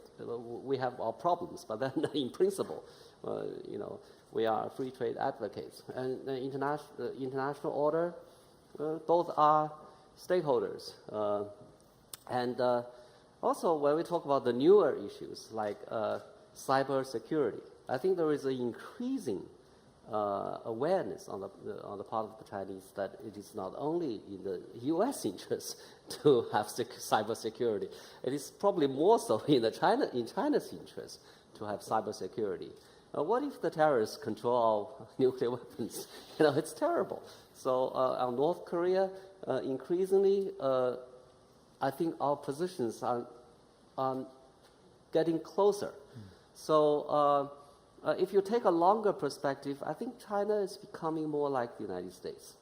We have our problems, but then in principle, we are free trade advocates. And the international order, both are stakeholders. And also, when we talk about the newer issues like cyber security, I think there is an increasing awareness on the part of the Chinese that it is not only in the U.S. interest to have cyber security. It is probably more so in China's interest to have cyber security. What if the terrorists control our nuclear weapons? It's terrible. So on North Korea, increasingly, I think our positions are getting closer. So if you take a longer perspective, I think China is becoming more like the United States,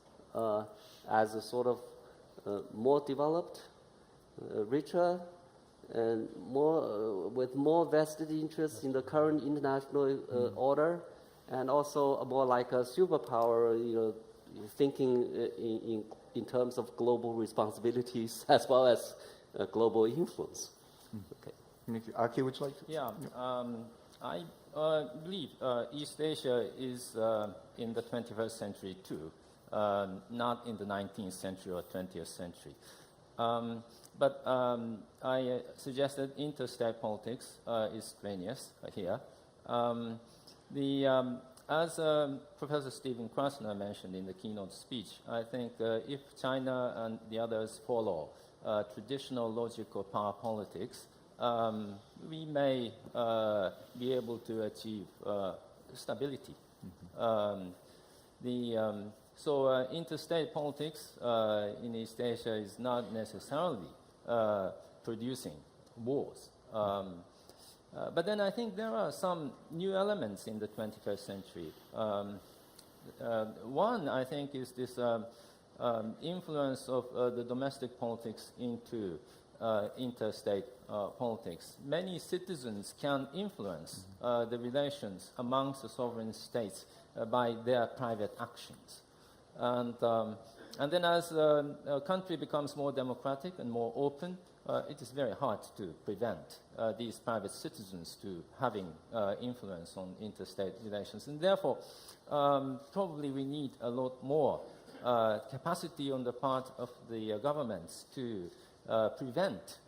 as a sort of more developed, richer, and with more vested interests in the current international order, and also more like a superpower, thinking in terms of global responsibilities as well as global influence. Okay. Aki, would you like to? Yeah, I believe East Asia is in the 21st century too, not in the 19th century or 20th century. But I suggested interstate politics is strenuous here. As Professor Stephen Krasner mentioned in the keynote speech, I think if China and the others follow traditional logical power politics, we may be able to achieve stability. So interstate politics in East Asia is not necessarily producing wars. But then I think there are some new elements in the 21st century. One, I think, is this influence of the domestic politics into interstate politics. Many citizens can influence the relations amongst the sovereign states by their private actions. And then as a country becomes more democratic and more open, it is very hard to prevent these private citizens to having influence on interstate relations. And therefore, probably we need a lot more capacity on the part of the governments to prevent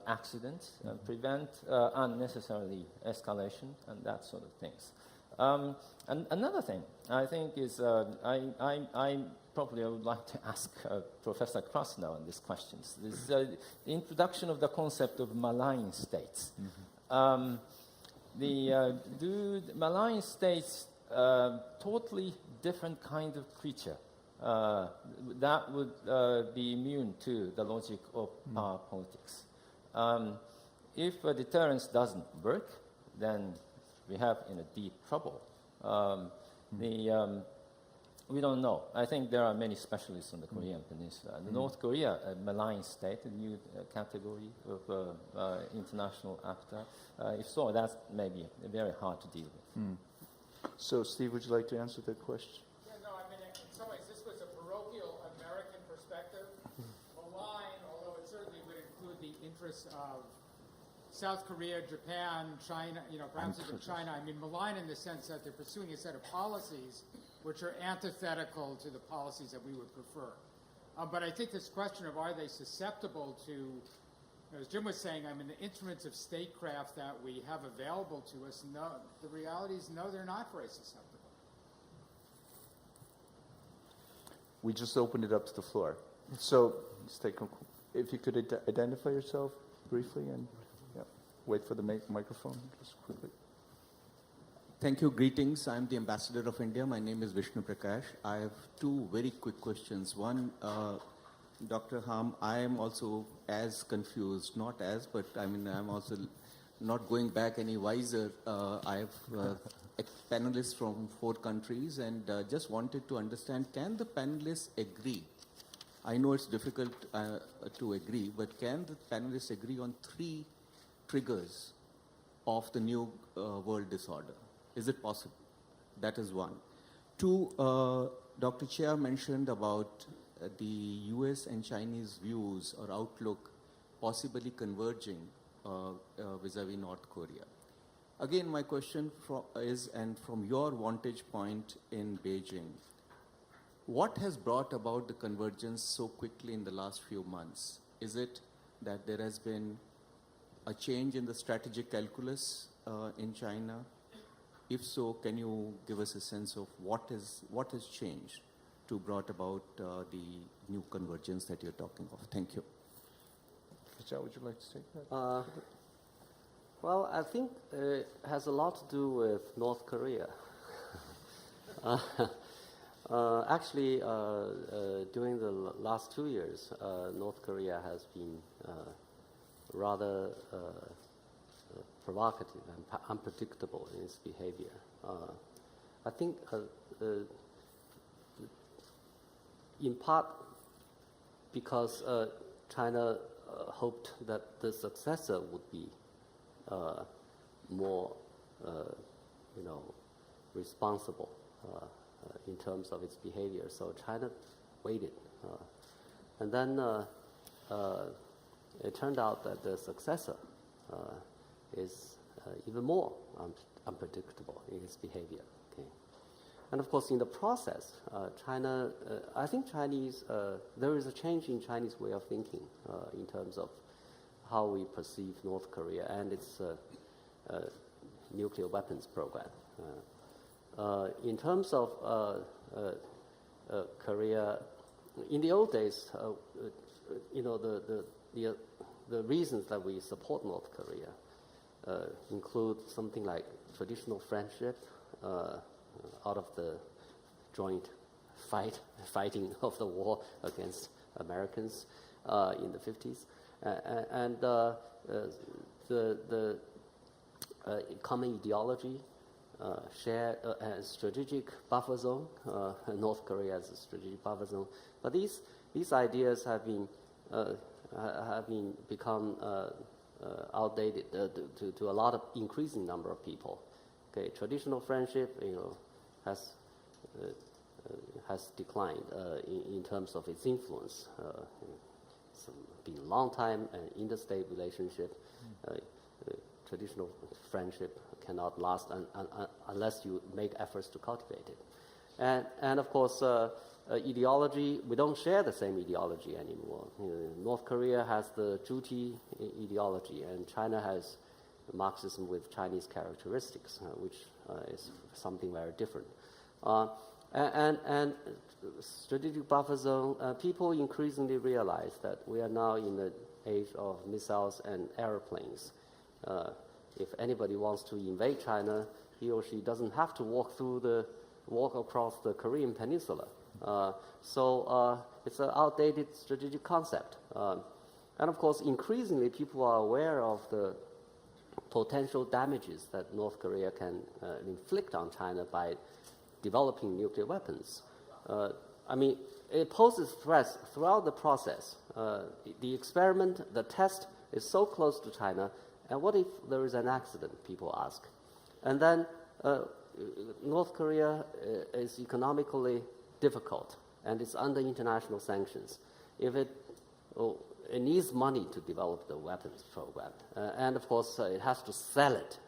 accidents, prevent unnecessarily escalation, and that sort of things. And another thing I think is I probably would like to ask Professor Krasnow on these questions. This the introduction of the concept of malign states. Do malign states totally different kind of creature that would be immune to the logic of power politics? If deterrence doesn't work, then we have in a deep trouble. We don't know. I think there are many specialists on the Korean Peninsula. North Korea, a malign state, a new category of international actor. If so, that's maybe very hard to deal with. So, Steve, would you like to answer that question? Yeah, no, I mean, in some ways, this was a parochial American perspective. Malign, although it certainly would include the interests of South Korea, Japan, China, perhaps even China. I mean, malign in the sense that they're pursuing a set of policies which are antithetical to the policies that we would prefer. But I think this question of are they susceptible to, as Jim was saying, I mean, the instruments of statecraft that we have available to us, no, the reality is no, they're not very susceptible. We just opened it up to the floor. So, if you could identify yourself briefly and wait for the microphone just quickly. Thank you. Greetings. I'm the Ambassador of India. My name is Vishnu Prakash. I have two very quick questions. One, Dr. Hahm, I am also as confused, not as, but I mean, I'm also not going back any wiser. I have panelists from 4 countries and just wanted to understand, can the panelists agree? I know it's difficult to agree, but can the panelists agree on 3 triggers of the new world disorder? Is it possible? That is one. 2, Dr. Chia mentioned about the US and Chinese views or outlook possibly converging vis-a-vis North Korea. Again, my question is, and from your vantage point in Beijing, what has brought about the convergence so quickly in the last few months? Is it that there has been a change in the strategic calculus in China? If so, can you give us a sense of what has changed to brought about the new convergence that you're talking of? Thank you. Jia, would you like to take that? Well, I think it has a lot to do with North Korea. Actually, during the last 2 years, North Korea has been rather provocative and unpredictable in its behavior. I think in part because China hoped that the successor would be more, responsible in terms of its behavior. So China waited. And then it turned out that the successor is even more unpredictable in its behavior. Okay, and of course, in the process, China. I think there is a change in Chinese way of thinking in terms of how we perceive North Korea and its nuclear weapons program. In terms of Korea, in the old days, the reasons that we support North Korea include something like traditional friendship out of the joint fighting of the war against Americans in the 50s, and the common ideology, shared strategic buffer zone. North Korea has a strategic buffer zone, but these ideas have become outdated to a lot of increasing number of people. Okay, traditional friendship, has declined in terms of its influence. It's been a long time an interstate relationship. Traditional friendship cannot last unless you make efforts to cultivate it. And of course, ideology, we don't share the same ideology anymore. North Korea has the Juche ideology, and China has Marxism with Chinese characteristics, which is something very different. And strategic buffer zone, people increasingly realize that we are now in the age of missiles and airplanes. If anybody wants to invade China, he or she doesn't have to walk across the Korean Peninsula. So it's an outdated strategic concept. And of course, increasingly, people are aware of the potential damages that North Korea can inflict on China by developing nuclear weapons. I mean, it poses threats throughout the process. The experiment, the test is so close to China, and what if there is an accident, people ask. And then North Korea is economically difficult, and it's under international sanctions. If it needs money to develop the weapons program, and of course it has to sell it.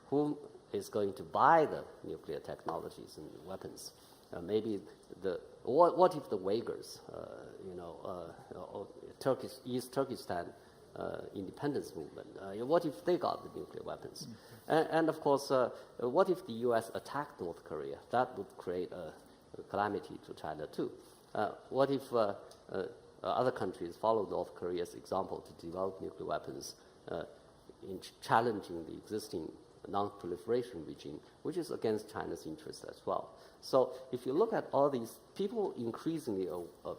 Who is going to buy the nuclear technologies and weapons? Maybe what if the Uyghurs, East Turkestan independence movement? What if they got the nuclear weapons? And of course, what if the U.S. attacked North Korea? That would create a calamity to China too. What if other countries follow North Korea's example to develop nuclear weapons in challenging the existing non-proliferation regime, which is against China's interests as well? So if you look at all these, people increasingly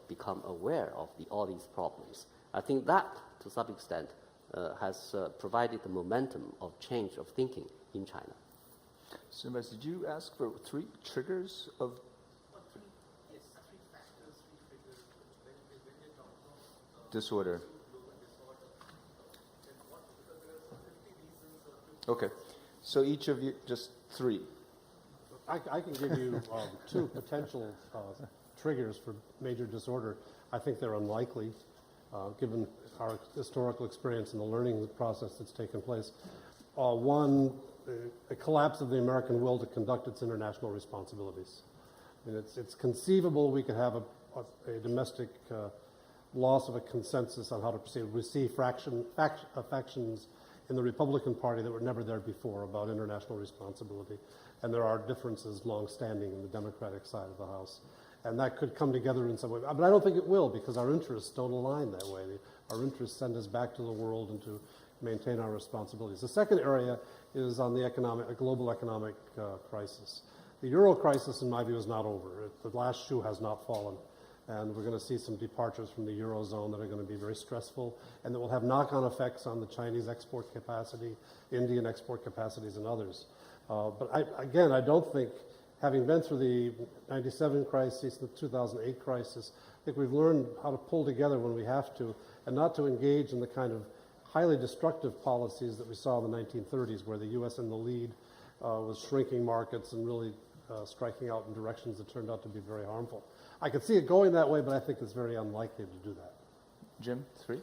become aware of all these problems. I think that, to some extent, has provided the momentum of change of thinking in China. Sunrise, did you ask for 3 triggers of disorder? Okay, so each of you, just 3. I can give you 2 potential triggers for major disorder. I think they're unlikely, given our historical experience and the learning process that's taken place. One, a collapse of the American will to conduct its international responsibilities. I mean, it's conceivable we could have a domestic loss of a consensus on how to proceed. We see factions in the Republican Party that were never there before about international responsibility. And there are differences long-standing in the Democratic side of the House. And that could come together in some way. But I don't think it will, because our interests don't align that way. Our interests send us back to the world and to maintain our responsibilities. The second area is on the global economic crisis. The euro crisis, in my view, is not over. The last shoe has not fallen. And we're going to see some departures from the Eurozone that are going to be very stressful and that will have knock-on effects on the Chinese export capacity, Indian export capacities, and others. But I don't think, having been through the 97 crisis, the 2008 crisis, I think we've learned how to pull together when we have to and not to engage in the kind of highly destructive policies that we saw in the 1930s, where the U.S. in the lead was shrinking markets and really striking out in directions that turned out to be very harmful. I could see it going that way, but I think it's very unlikely to do that. Jim, 3?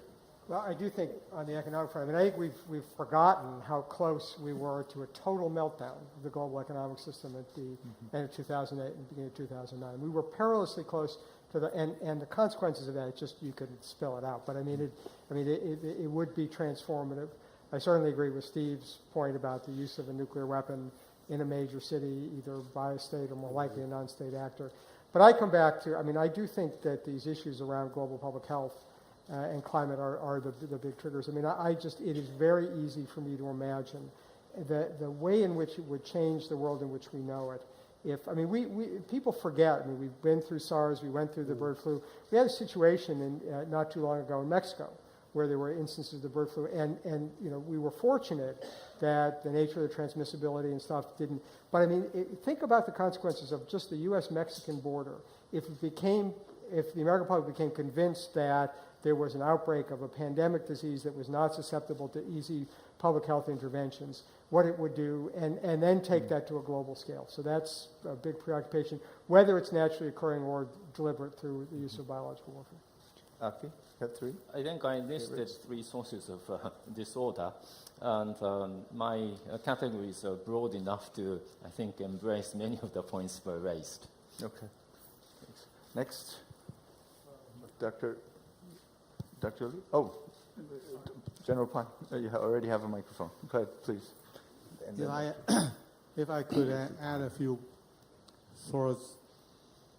Well, I do think on the economic front, I think we've forgotten how close we were to a total meltdown of the global economic system at the end of 2008 and beginning of 2009. We were perilously close to and the consequences of that, it's just, you could spell it out. But I mean, it would be transformative. I certainly agree with Steve's point about the use of a nuclear weapon in a major city, either by a state or more likely a non-state actor. But I come back to, I do think that these issues around global public health and climate are the big triggers. It is very easy for me to imagine the way in which it would change the world in which we know it. People forget. We've been through SARS, we went through the bird flu. We had a situation not too long ago in Mexico where there were instances of the bird flu, and we were fortunate that the nature of the transmissibility and stuff didn't. But think about the consequences of just the U.S.-Mexican border. If the American public became convinced that there was an outbreak of a pandemic disease that was not susceptible to easy public health interventions, what it would do, and then take that to a global scale. So that's a big preoccupation, whether it's naturally occurring or deliberate through the use of biological warfare. Aki, you have 3? I think I listed 3 sources of disorder, and my categories are broad enough to, I think, embrace many of the points were raised. Okay. Thanks. Next, Dr. Lee? Oh, General Pan, you already have a microphone. Go ahead, please. And then- If I could add a few thoughts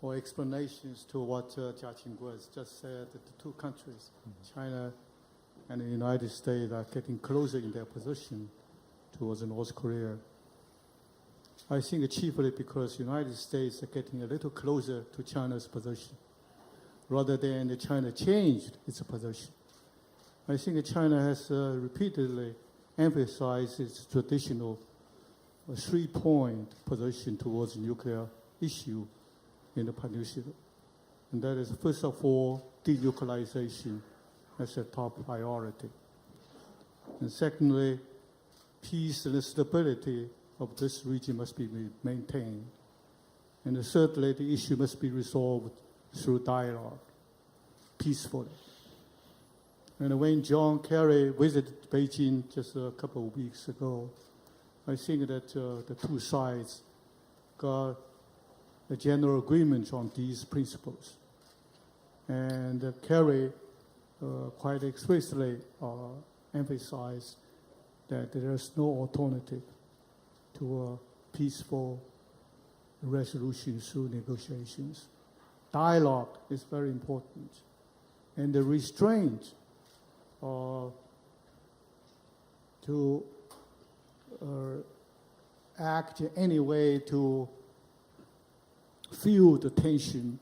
or explanations to what Jia Qingguo has just said, that the two countries, China and the United States, are getting closer in their position towards North Korea. I think chiefly because the United States are getting a little closer to China's position, rather than China changed its position. I think China has repeatedly emphasized its traditional three-point position towards the nuclear issue in the peninsula. And that is, first of all, denuclearization as a top priority. And secondly, peace and stability of this region must be maintained. And thirdly, the issue must be resolved through dialogue, peacefully. And when John Kerry visited Beijing just a couple of weeks ago, I think that the two sides got a general agreement on these principles. And Kerry quite explicitly emphasized that there is no alternative to a peaceful resolution through negotiations. Dialogue is very important. And the restraint to act in any way to fuel the tension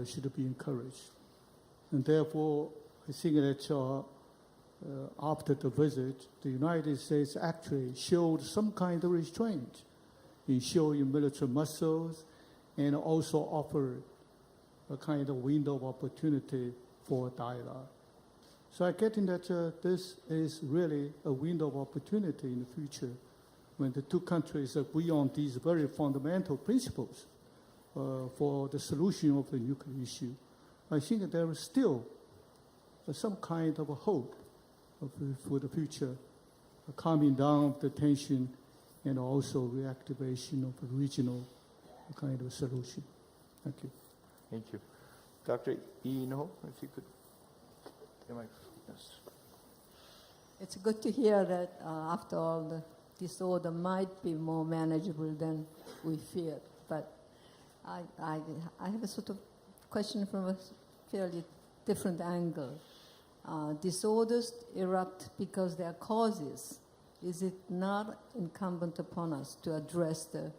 should be encouraged. And therefore, I think that after the visit, the United States actually showed some kind of restraint in showing military muscles and also offered a kind of window of opportunity for dialogue. So I get in that this is really a window of opportunity in the future when the two countries agree on these very fundamental principles for the solution of the nuclear issue. I think that there is still some kind of a hope for the future, a calming down of the tension and also reactivation of a regional kind of solution. Thank you. Thank you. Dr. Ino, if you could. Yes. It's good to hear that after all, the disorder might be more manageable than we feared. But I have a sort of question from a fairly different angle. Disorders erupt because there are causes. Is it not incumbent upon us to address the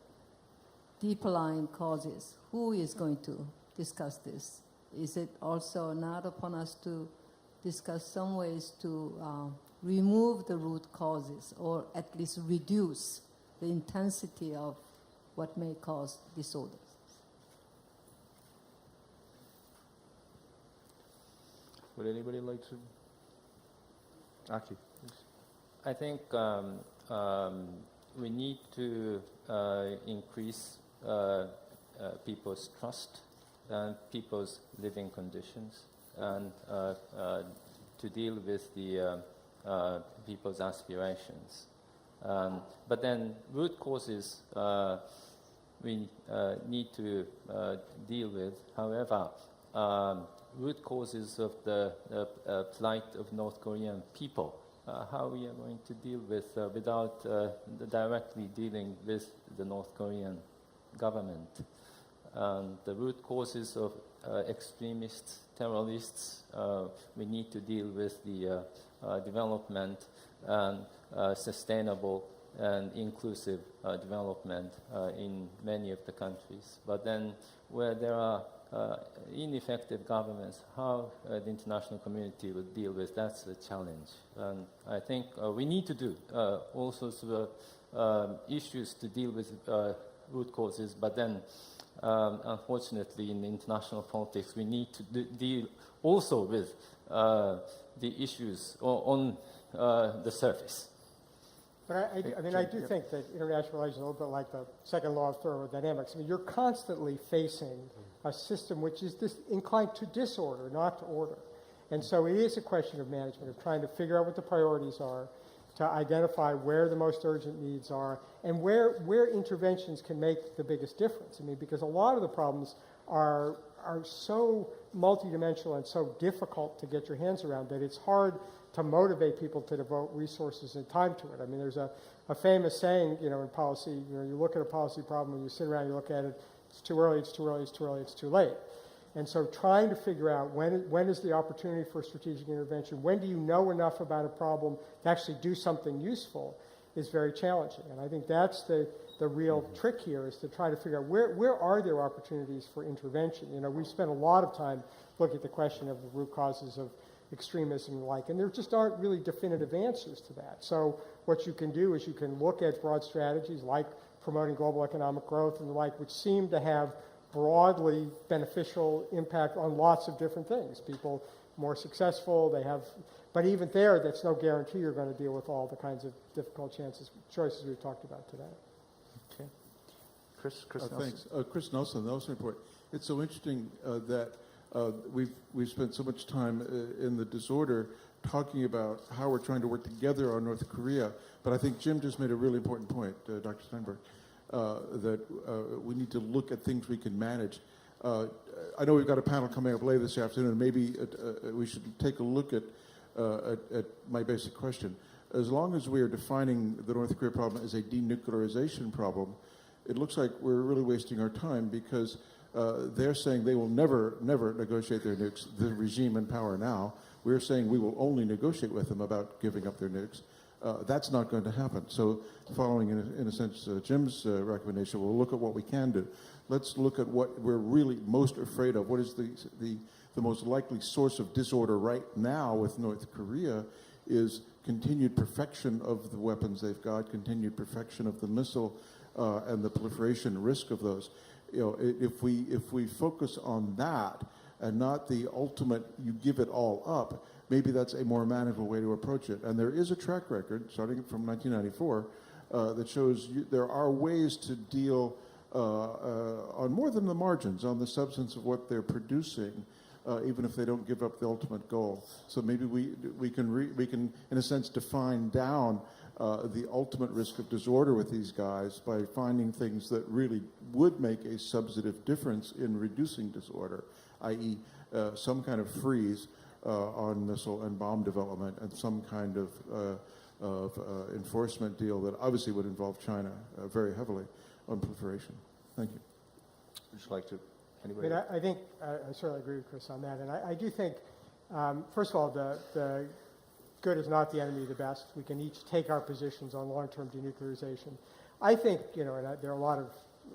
deeper lying causes? Who is going to discuss this? Is it also not upon us to discuss some ways to remove the root causes or at least reduce the intensity of what may cause disorders? Would anybody like to? Aki, please. I think we need to increase people's trust and people's living conditions, and to deal with the people's aspirations. But then root causes we need to deal with. However, root causes of the plight of North Korean people, how we are going to deal with without directly dealing with the North Korean government. The root causes of extremists, terrorists, we need to deal with the development and sustainable and inclusive development in many of the countries. But then where there are ineffective governments, how the international community will deal with, that's the challenge. And I think we need to do all sorts of issues to deal with root causes, but then unfortunately in international politics we need to deal also with the issues on the surface. But I do think that international relations is a little bit like the second law of thermodynamics. I mean, you're constantly facing a system which is inclined to disorder, not to order. And so it is a question of management, of trying to figure out what the priorities are to identify where the most urgent needs are and where interventions can make the biggest difference. I mean, because a lot of the problems are so multidimensional and so difficult to get your hands around that it's hard to motivate people to devote resources and time to it. I mean, there's a famous saying, in policy, you look at a policy problem and you sit around, you look at it, it's too early, it's too early, it's too early, it's too late. And so trying to figure out when is the opportunity for strategic intervention, when do you know enough about a problem to actually do something useful is very challenging. And I think that's the real trick here, is to try to figure out where are there opportunities for intervention. We've spent a lot of time looking at the question of the root causes of extremism and the like, and there just aren't really definitive answers to that. So what you can do is you can look at broad strategies like promoting global economic growth and the like, which seem to have broadly beneficial impact on lots of different things. People more successful, but even there, that's no guarantee you're going to deal with all the kinds of difficult choices we've talked about today. Okay. Chris Nelson. Thanks. Chris Nelson, the Nelson Report. It's so interesting that we've spent so much time in the disorder talking about how we're trying to work together on North Korea, but I think Jim just made a really important point, Dr. Steinberg, that we need to look at things we can manage. I know we've got a panel coming up later this afternoon. Maybe we should take a look at my basic question. As long as we are defining the North Korea problem as a denuclearization problem, it looks like we're really wasting our time, because they're saying they will never negotiate their nukes, the regime in power now. We're saying we will only negotiate with them about giving up their nukes. That's not going to happen. So following, in a sense, Jim's recommendation, we'll look at what we can do. Let's look at what we're really most afraid of. What is the most likely source of disorder right now with North Korea is continued perfection of the weapons they've got, continued perfection of the missile, and the proliferation risk of those. If we focus on that and not the ultimate, you give it all up, maybe that's a more manageable way to approach it. And there is a track record, starting from 1994, that shows there are ways to deal on more than the margins, on the substance of what they're producing, even if they don't give up the ultimate goal. So maybe we can, in a sense, define down the ultimate risk of disorder with these guys by finding things that really would make a substantive difference in reducing disorder, i.e. Some kind of freeze on missile and bomb development, and some kind of enforcement deal that obviously would involve China very heavily on proliferation. Thank you. Would you like to? Anybody? I think I certainly agree with Chris on that, and I do think, first of all, the good is not the enemy of the best. We can each take our positions on long-term denuclearization. I think, and there are a lot of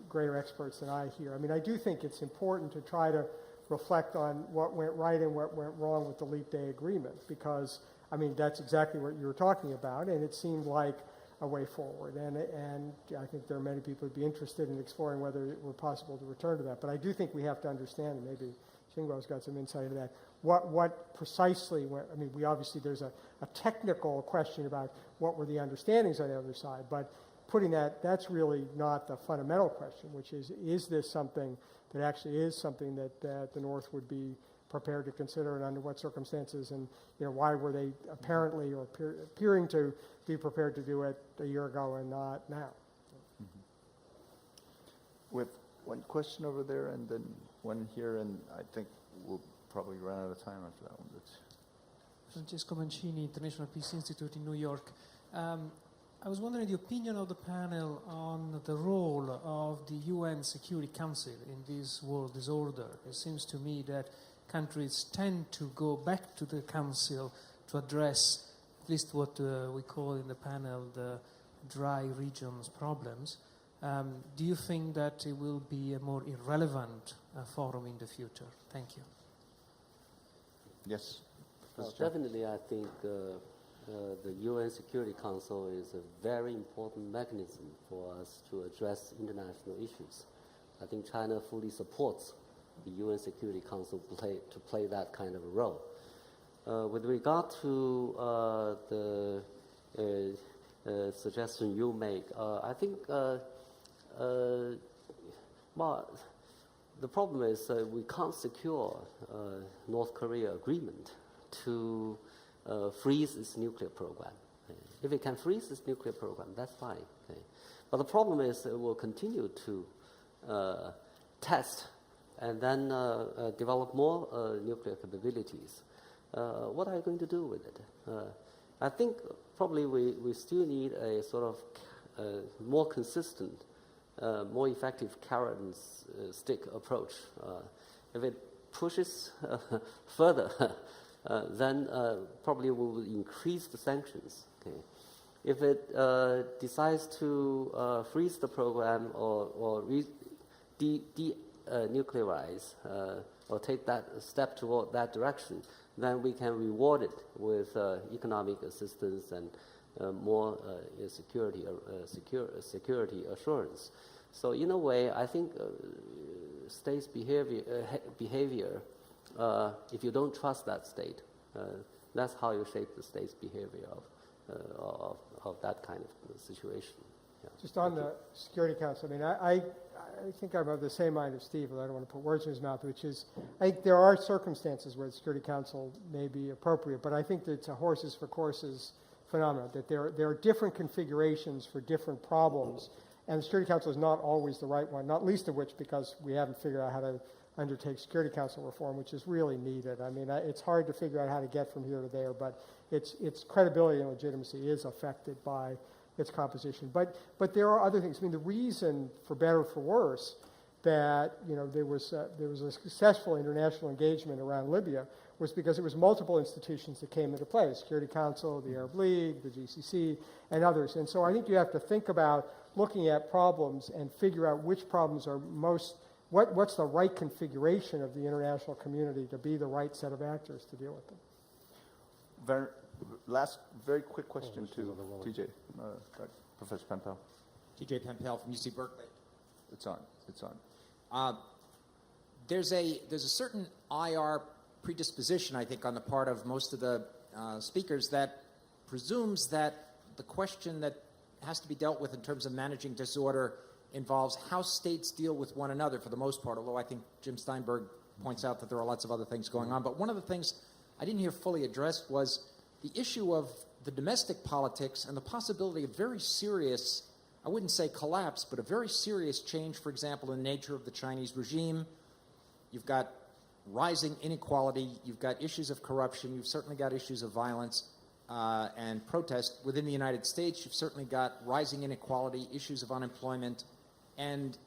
greater experts than I here. I mean, I do think it's important to try to reflect on what went right and what went wrong with the Leap Day Agreement, because, I mean, that's exactly what you were talking about, and it seemed like a way forward. And I think there are many people who'd be interested in exploring whether it were possible to return to that. But I do think we have to understand, and maybe Qingguo's got some insight into that, what precisely went. I mean, obviously there's a technical question about what were the understandings on the other side, but putting that's really not the fundamental question, which is this something that actually is something that the North would be prepared to consider, and under what circumstances, and why were they apparently or appearing to be prepared to do it a year ago and not now? Mm-hmm. With one question over there and then one here, and I think we'll probably run out of time after that one. Francesco Mancini, International Peace Institute in New York. I was wondering the opinion of the panel on the role of the UN Security Council in this world disorder. It seems to me that countries tend to go back to the Council to address at least what we call in the panel the dry regions problems. Do you think that it will be a more irrelevant forum in the future? Thank you. Yes. Definitely, I think the UN Security Council is a very important mechanism for us to address international issues. I think China fully supports the UN Security Council to play that kind of a role. With regard to the suggestion you make, I think well, the problem is we can't secure North Korea agreement to freeze its nuclear program. Okay. If it can freeze this nuclear program, that's fine. Okay. But the problem is it will continue to test and then develop more nuclear capabilities. What are you going to do with it? I think probably we still need a sort of more consistent, more effective carrot and stick approach. If it pushes further, then probably we will increase the sanctions. Okay. If it decides to freeze the program or denuclearize or take that step toward that direction, then we can reward it with economic assistance and more security assurance. So in a way, I think states' behavior, if you don't trust that state, that's how you shape the state's behavior of that kind of situation. Yeah. Just on the Security Council, I mean, I think I'm of the same mind as Steve, but I don't want to put words in his mouth, which is, I think there are circumstances where the Security Council may be appropriate, but I think that it's a horses for courses phenomenon, that there are different configurations for different problems, and the Security Council is not always the right one, not least of which because we haven't figured out how to undertake Security Council reform, which is really needed. I mean, it's hard to figure out how to get from here to there, but its credibility and legitimacy is affected by its composition. But there are other things. I mean, the reason, for better or for worse, that there was a successful international engagement around Libya was because it was multiple institutions that came into play: the Security Council, the Arab League, the GCC, and others. And so I think you have to think about looking at problems and figure out which problems are most. What's the right configuration of the international community to be the right set of actors to deal with them? Very quick question to TJ, Professor Penpel. TJ Penpel from UC Berkeley. It's on. There's a certain IR predisposition, I think, on the part of most of the speakers that presumes that the question that has to be dealt with in terms of managing disorder involves how states deal with one another for the most part, although I think Jim Steinberg points out that there are lots of other things going on. But one of the things I didn't hear fully addressed was the issue of the domestic politics and the possibility of very serious, I wouldn't say collapse, but a very serious change, for example, in the nature of the Chinese regime. You've got rising inequality, you've got issues of corruption, you've certainly got issues of violence and protest. Within the United States, you've certainly got rising inequality, issues of unemployment. And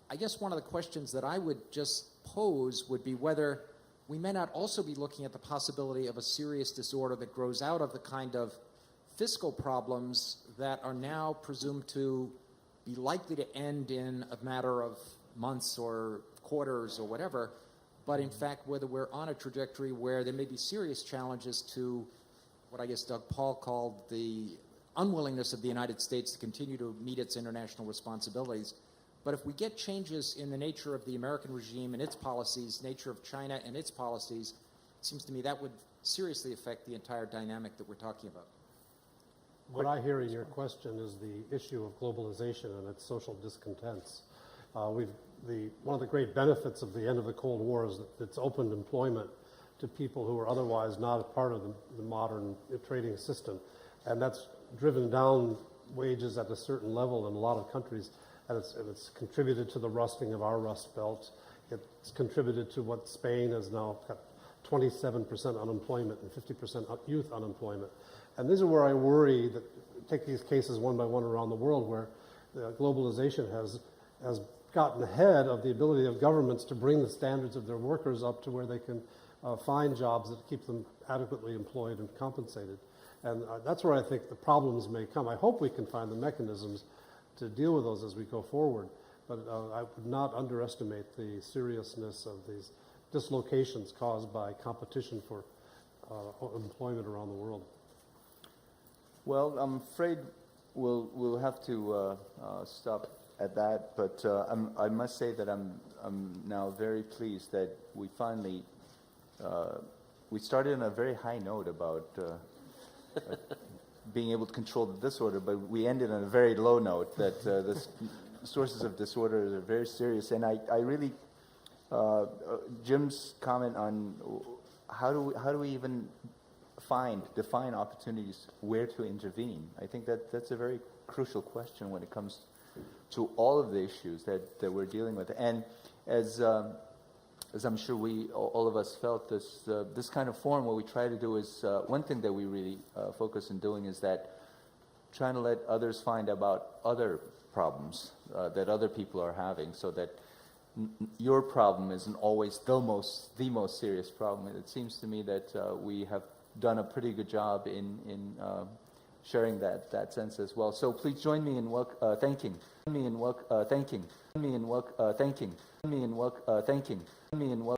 I guess one of the questions that I would just pose would be whether we may not also be looking at the possibility of a serious disorder that grows out of the kind of fiscal problems that are now presumed to be likely to end in a matter of months or quarters or whatever, but in fact whether we're on a trajectory where there may be serious challenges to what I guess Doug Paal called the unwillingness of the United States to continue to meet its international responsibilities. But if we get changes in the nature of the American regime and its policies, nature of China and its policies, it seems to me that would seriously affect the entire dynamic that we're talking about. What I hear in your question is the issue of globalization and its social discontents. One of the great benefits of the end of the Cold War is that it's opened employment to people who are otherwise not a part of the modern trading system. And that's driven down wages at a certain level in a lot of countries. And it's contributed to the rusting of our Rust Belt. It's contributed to what Spain has now got 27% unemployment and 50% youth unemployment. And this is where I worry that, take these cases one by one around the world, where globalization has gotten ahead of the ability of governments to bring the standards of their workers up to where they can find jobs that keep them adequately employed and compensated. And that's where I think the problems may come. I hope we can find the mechanisms to deal with those as we go forward. But I would not underestimate the seriousness of these dislocations caused by competition for employment around the world. Well, I'm afraid we'll have to stop at that. But I must say that I'm now very pleased that we finally we started on a very high note about being able to control the disorder, but we ended on a very low note that the sources of disorder are very serious. And I really, Jim's comment on how do we even define opportunities where to intervene. I think that's a very crucial question when it comes to all of the issues that we're dealing with. And as I'm sure all of us felt, this kind of forum, what we try to do is, one thing that we really focus on doing is that trying to let others find about other problems that other people are having, so that your problem isn't always the most serious problem. It seems to me that we have done a pretty good job in sharing that sense as well. So please join me in thanking. Join me in thanking.